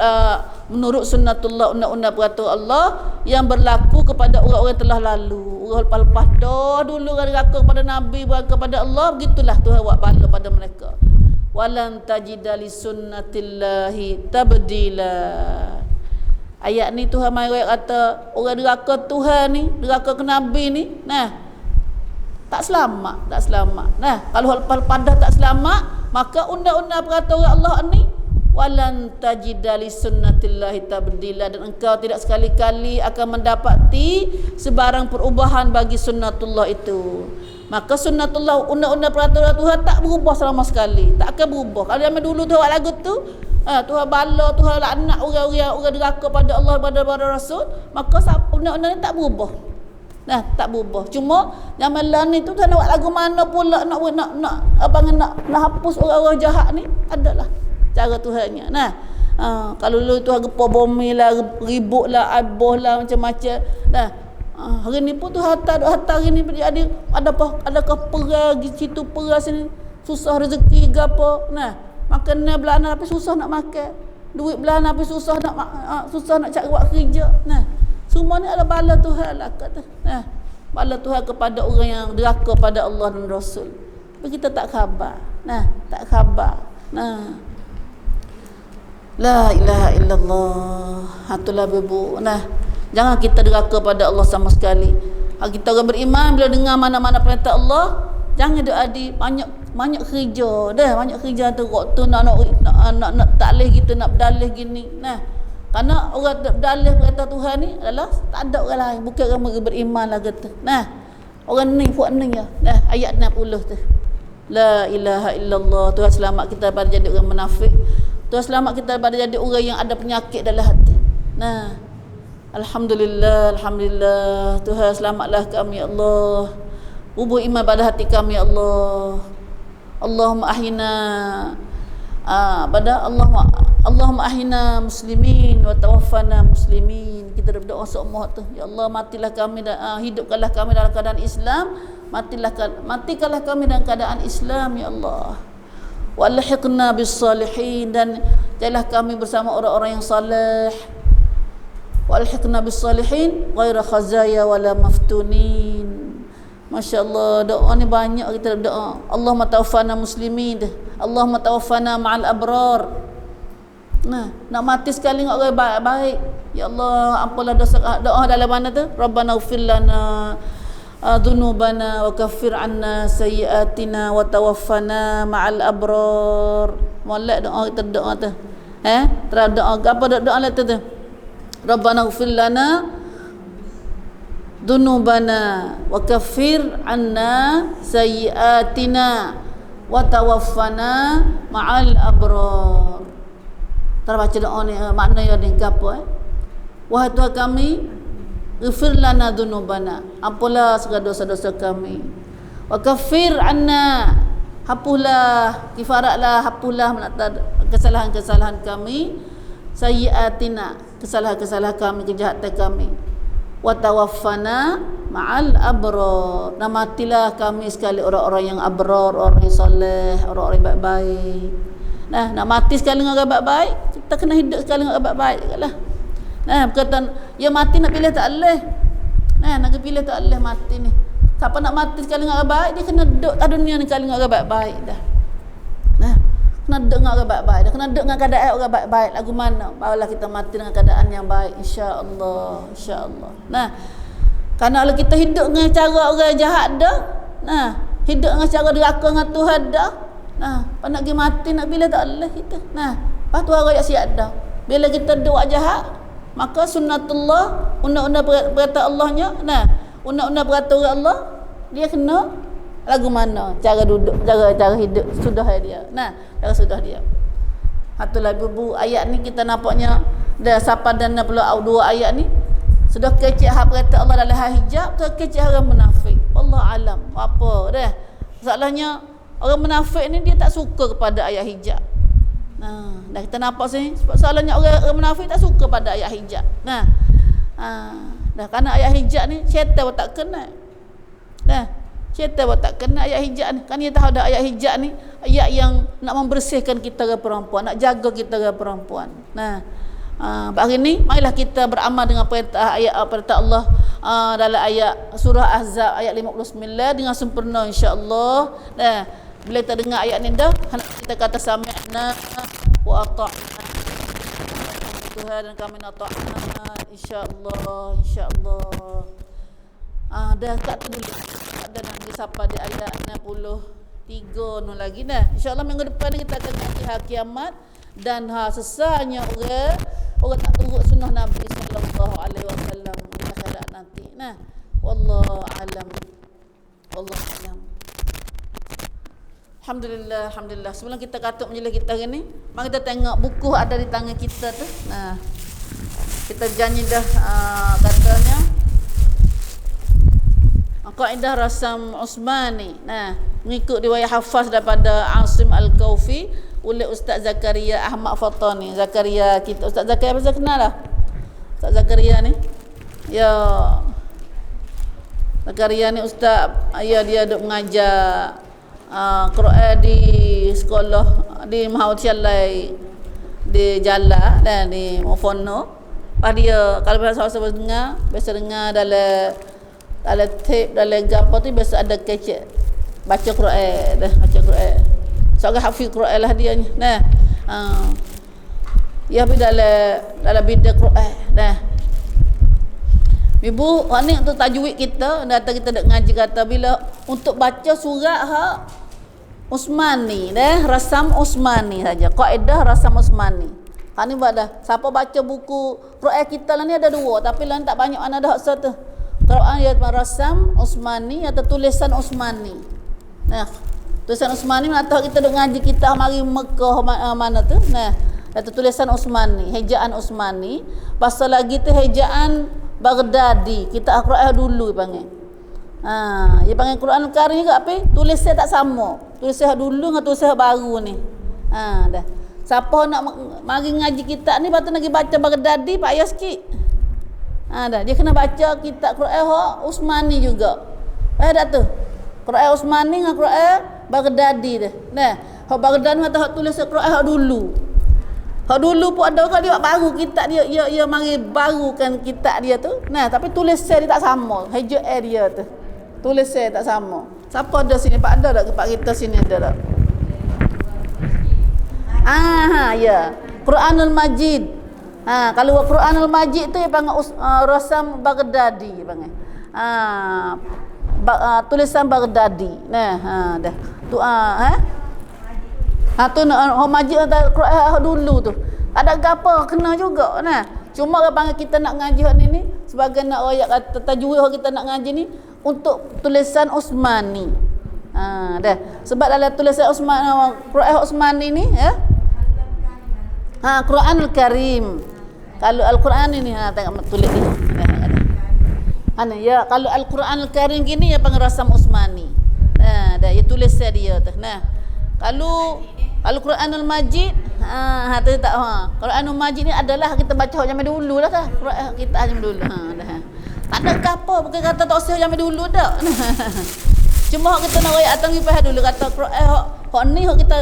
menurut sunnatullah, undang-undang peraturan Allah yang berlaku kepada orang-orang telah lalu. Orang lepas dah dulu neraka kepada Nabi, kepada Allah, begitulah Tuhan buat bala pada mereka. Walan tajida li sunnatillahi tabdila. Ayat ni Tuhan mai kata orang neraka Tuhan ni, neraka ke Nabi ni, tak selamat. Kalau lepas dah tak selamat, maka undang-undang peraturan Allah ni walan tajida li sunnatillahi tabdila, dan engkau tidak sekali-kali akan mendapati sebarang perubahan bagi sunnatullah itu. Maka sunnatullah, undang-undang peraturan Tuhan tak berubah selama sekali, tak akan berubah. Kalau zaman dulu Tuhan lagu tu Tuhan bala, Tuhan laknat orang deraka pada Allah, pada Rasul, maka undang-undang ni tak berubah. Tak berubah. Cuma zaman lah ni tu Tuhan nak buat lagu mana pula nak hapus orang-orang jahat ni, adalah cara Tuhannya. Kalau dulu Tuhan gempa bumi lah, ribut lah, aibah lah, macam-macam. Hari ni pun Tuhan hantar hari ni ada adakah perang di situ, perang sini, susah rezeki ke apa. Makan belana tapi susah nak makan. Duit belana tapi susah nak cari buat kerja. Semua ni adalah bala Tuhan lah kata. Bala Tuhan kepada orang yang deraka pada Allah dan Rasul. Tapi kita tak khabar. Tak khabar. La ilaha illallah. Itulah bebu. Jangan kita deraka pada Allah sama sekali. Kita orang beriman bila dengar mana-mana perintah Allah, jangan ada banyak kerja dah, banyak kerja tu waktu nak taklih gitu, nak berdalih gini. Kerana orang berdalih perintah Tuhan ni adalah tak ada orang lain, bukan orang beriman lah kata. Orang ni buat ni ya. Ayat 60 tu. La ilaha illallah. Tuhan selamat kita daripada jadi orang munafik. Tuhan selamat kita daripada jadi orang yang ada penyakit dalam hati. Alhamdulillah, alhamdulillah. Tuhan selamatlah kami ya Allah. Ubur iman pada hati kami ya Allah. Allahumma ahyina Allahumma ahyina muslimin wa tawaffana muslimin. Kita berdoa semua tu. Ya Allah, matilah kami dan hidupkanlah kami dalam keadaan Islam. Matikanlah kami dalam keadaan Islam ya Allah. Wa alhiqna bis salihin, dan jadilah kami bersama orang-orang yang saleh. Wa alhiqna bis salihin ghaira khazaya wala maftunin. Masya-Allah, doa ni banyak kita berdoa. Allahumma tawaffana muslimin, Allahumma tawaffana ma'al abrar. Nak mati sekali dengan orang baik-baik. Ya Allah, ampunlah dosa. Doa dalam mana tu? Rabbana ighfir lana dhunubana wa kaffir 'anna sayyi'atina wa tawaffana ma'al abrar. Molek doa kita doa tu. Terus doa apa doa lah tu? Rabbana ighfir lana dhunubana wa kaffir 'anna sayyi'atina wa tawaffana ma'al abrar. Terbaca doa ni makna yang apa? Wahai Tuhan kami, ighfir lana dhunubana, ampunlah segala dosa-dosa kami. Wa kaffir 'anna, hapuslah, kifaratlah, hapuslah kesalahan-kesalahan kami. Sayyiatina, kesalahan-kesalahan kami, kejahatan kami. Wa tawaffana ma'al abrar, dan matilah kami sekali orang-orang yang abrar, orang yang soleh, orang-orang yang baik-baik. Nah, nak mati sekali dengan orang baik-baik, kita kena hidup sekali dengan orang baik-baik lah. Nah, berkata ya mati nak pilih tak boleh. Nah, nak pilih tak boleh mati ni. Siapa nak mati sekali dengan orang baik, dia kena duduk kat dunia ni sekali dengan orang baik-baik dah. Nah, kena duduk dengan orang baik-baik dah, kena duduk dengan keadaan orang baik-baik. Lagu mana? Barulah kita mati dengan keadaan yang baik, insya-Allah, insya-Allah. Nah, kerana kalau kita hidup dengan cara orang jahat dah, nah, hidup dengan cara deraka dengan Tuhan dah, nah, pas nak pergi mati nak pilih tak boleh kita. Nah, pas tu orang yang siap dah. Bila kita buat jahat, maka sunnatullah, undang-undang perkata Allahnya, nah, undang-undang peraturan Allah, dia kena lagu mana cara duduk, cara hidup sudah dia. Nah, cara sudah dia. Itulah ibu ayat ni kita nampaknya dah siapa dan pula dua ayat ni sudah kecil hak perkata Allah dalam hijab, tu kecil orang munafik. Allah alam. Apa dah? Masalahnya orang munafik ni dia tak suka kepada ayat hijab. Nah, dah kita nampak sini soalannya orang munafik tak suka pada ayat hijab. Nah, dah kerana ayat hijab ni syaitan pun tak kenal. Nah, syaitan pun tak kenal ayat hijab ni. Kan dia tahu dah ayat hijab ni ayat yang nak membersihkan kita ke perempuan, nak jaga kita ke perempuan. Nah, hari ni marilah kita beramal dengan perintah ayat perintah Allah dalam ayat surah Ahzab ayat 59 dengan sempurna insya-Allah. Nah, bila kita dengar ayat ni dah, kita kata sami'na wa ata'na, Tuhan dan kami nak ta'na, insya-Allah, insya-Allah. Dah kat tu dulu. Ada nanti siapa di ayat 63 no lagi dah. Insya-Allah minggu depan kita akan ngaji hari kiamat dan sesanya orang tak turut sunnah Nabi sallallahu alaihi wasallam di akhirat nanti. Nah, wallahu alam. Wallahu alam. Alhamdulillah, alhamdulillah. Sebelum kita katuk majlis kita hari ni, mari kita tengok buku ada di tangan kita tu. Nah, kita janji dah katanya Qaidah Rasam Usmani. Nah, mengikut riwayat hafaz daripada Asim Al-Kaufi oleh Ustaz Zakaria Ahmad Fatani. Zakaria kita, Ustaz Zakaria apa kenal lah? Ustaz Zakaria ni. Ya. Zakaria ni ustaz, dia duk mengajar Quran di sekolah di Mahautialai di Jala dan di Mofono. Pas dia kalau biasa dengar, biasa dengar dalam tape dalam apa tu biasa ada kecek baca Quran dah, baca Quran. Seorang hafiz Quran lah dia ni. Nah. Ya pergi dalam bidang Quran. Nah. Ibu, ni untuk tajwid kita, datang kita nak ngaji kata bila untuk baca surat Usmani dah, Rasam Usmani saja. Kaedah Rasam Usmani. Ni buat dah. Siapa baca buku Quran kita lah ni ada dua, tapi lah tak banyak mana dah satu. Quran ya Rasam Usmani atau tulisan Usmani. Nah, tulisan Usmani atau kita duk ngaji kita mari Mekah mana tu. Nah, atau tulisan Usmani, hejaan Usmani. Pasal lagi tu hejaan Baghdadi. Kita Quran dulu panggil. Dia panggil Quran Karim juga apa? Tulisan tak sama. Tulisan dulu dengan tulisan baru ni. Dah. Siapa nak mari ngaji kitab ni patut nak baca Baghdadi payah sikit. Dah. Dia kena baca kitab Quran Usmani juga. Dah tu. Quran Usmani dengan Quran Baghdadi dah. Nah, hak Baghdadi atau hak tulisan Quran dulu. Hak dulu pun ada orang dia baru kitab dia mari barukan kitab dia tu. Nah, tapi tulisan dia tak sama. Hejaan dia tu. Tulisan tak sama. Siapa ada sini? Pak ada tak? Pak kita sini ada tak? Ya. Quranul Majid. Kalau Quranul Majid tu dia panggil Rasam Baghdadi panggil. tulisan Baghdadi. Nah, dah. Tu tu nak majid Quran dulu tu. Ada gapo kena juga nah. Cuma orang panggil kita nak ngaji hak ni sebagai nak royak kata tajwid kita nak ngaji ni untuk tulisan Utsmani. Dah. Sebab dalam tulisan Quran Utsmani ni ya. Quranul Karim. Kalau Al-Quran ini tengok tulis ni. Ya, kalau Al-Quranul Karim gini ya pengerasam Utsmani. Dah ya tulis dia tu. Nah. Kalau Al-Quranul Majid tak Quranul Majid ni adalah kita baca zaman dulu lah kan. Quran kita zaman dulu. Dah. Tak ada apa bukan kata tak usah zaman dulu dak. Cuma kita nak royak atang faham dulu kata Quran hak ni hak kita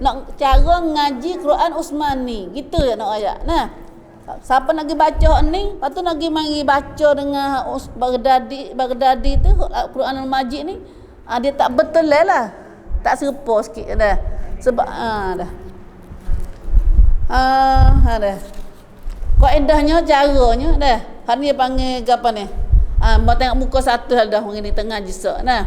nak cara ngaji Quran Utsmani. Gitu ya nak royak. Nah. Siapa nak pergi baca hak ni, lepas tu nak pergi mari baca dengan Baghdadi tu Quranul Majid ni, dia tak betul lah. Tak serupa sikit dah. Sebab dah. Dah. Kaedahnya caranya dah. Hak ni panggil apa ni? Mau tengok muka satu hal dah begini tengah jisak nah.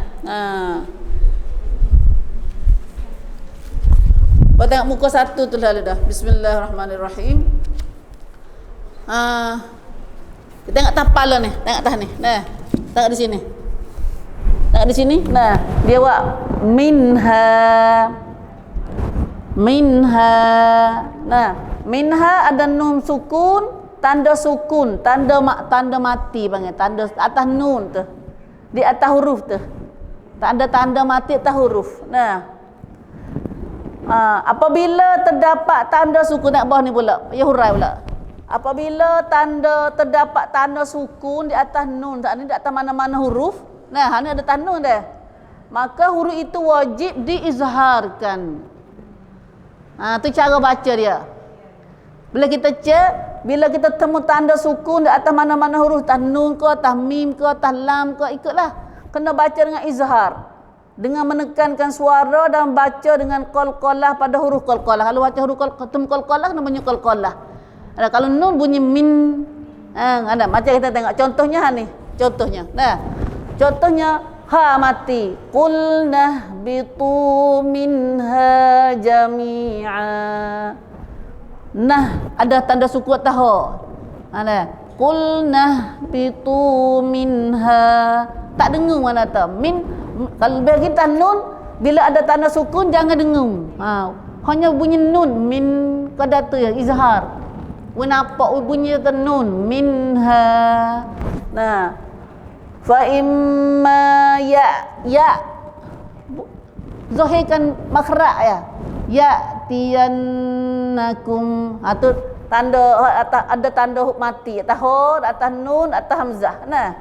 Mau tengok muka satu tu dah. Bismillahirrahmanirrahim. Kita tengok tapal ni, tengok atas ni. Nah. Tengok di sini. Tengok di sini. Nah, dia buat minha. Nah, minha ada nun sukun, tanda sukun, tanda mati panggil, tanda atas nun tu. Di atas huruf tu. Tak ada tanda mati atas huruf. Nah. Apabila terdapat tanda sukun nak bawah ni pula, ya hurai pula. Apabila terdapat tanda sukun di atas nun, tak ni di atas mana-mana huruf. Nah, ni ada tanda dah. Maka huruf itu wajib diizharkan. Tu cara baca dia. Bila kita cek, bila kita temu tanda sukun di atas mana-mana huruf, atas nun ke, atas mim ke, atas lam ke, ikutlah. Kena baca dengan izhar. Dengan menekankan suara dan baca dengan qalqalah pada huruf qalqalah. Kalau baca huruf ketemu qalqalah namanya qalqalah. Kalau nun bunyi min. Ada macam kita tengok contohnya ni. Contohnya. Nah. Contohnya ha mati. Qul nahbitu minha jami'a. Nah, ada tanda sukun atas ha. Ada. Qul nahbitu minha. Tak dengung mana tu. Min kalau bagi kita nun bila ada tanda sukun jangan dengung. Hanya bunyi nun min kada tu ya izhar. Kenapa bunyi tu nun minha. Nah. Fa imma ya zahirkan makhraj ya. Ya tiyannakum. Tu tanda ada tanda huruf mati atas ha, atas nun, atas hamzah. Nah.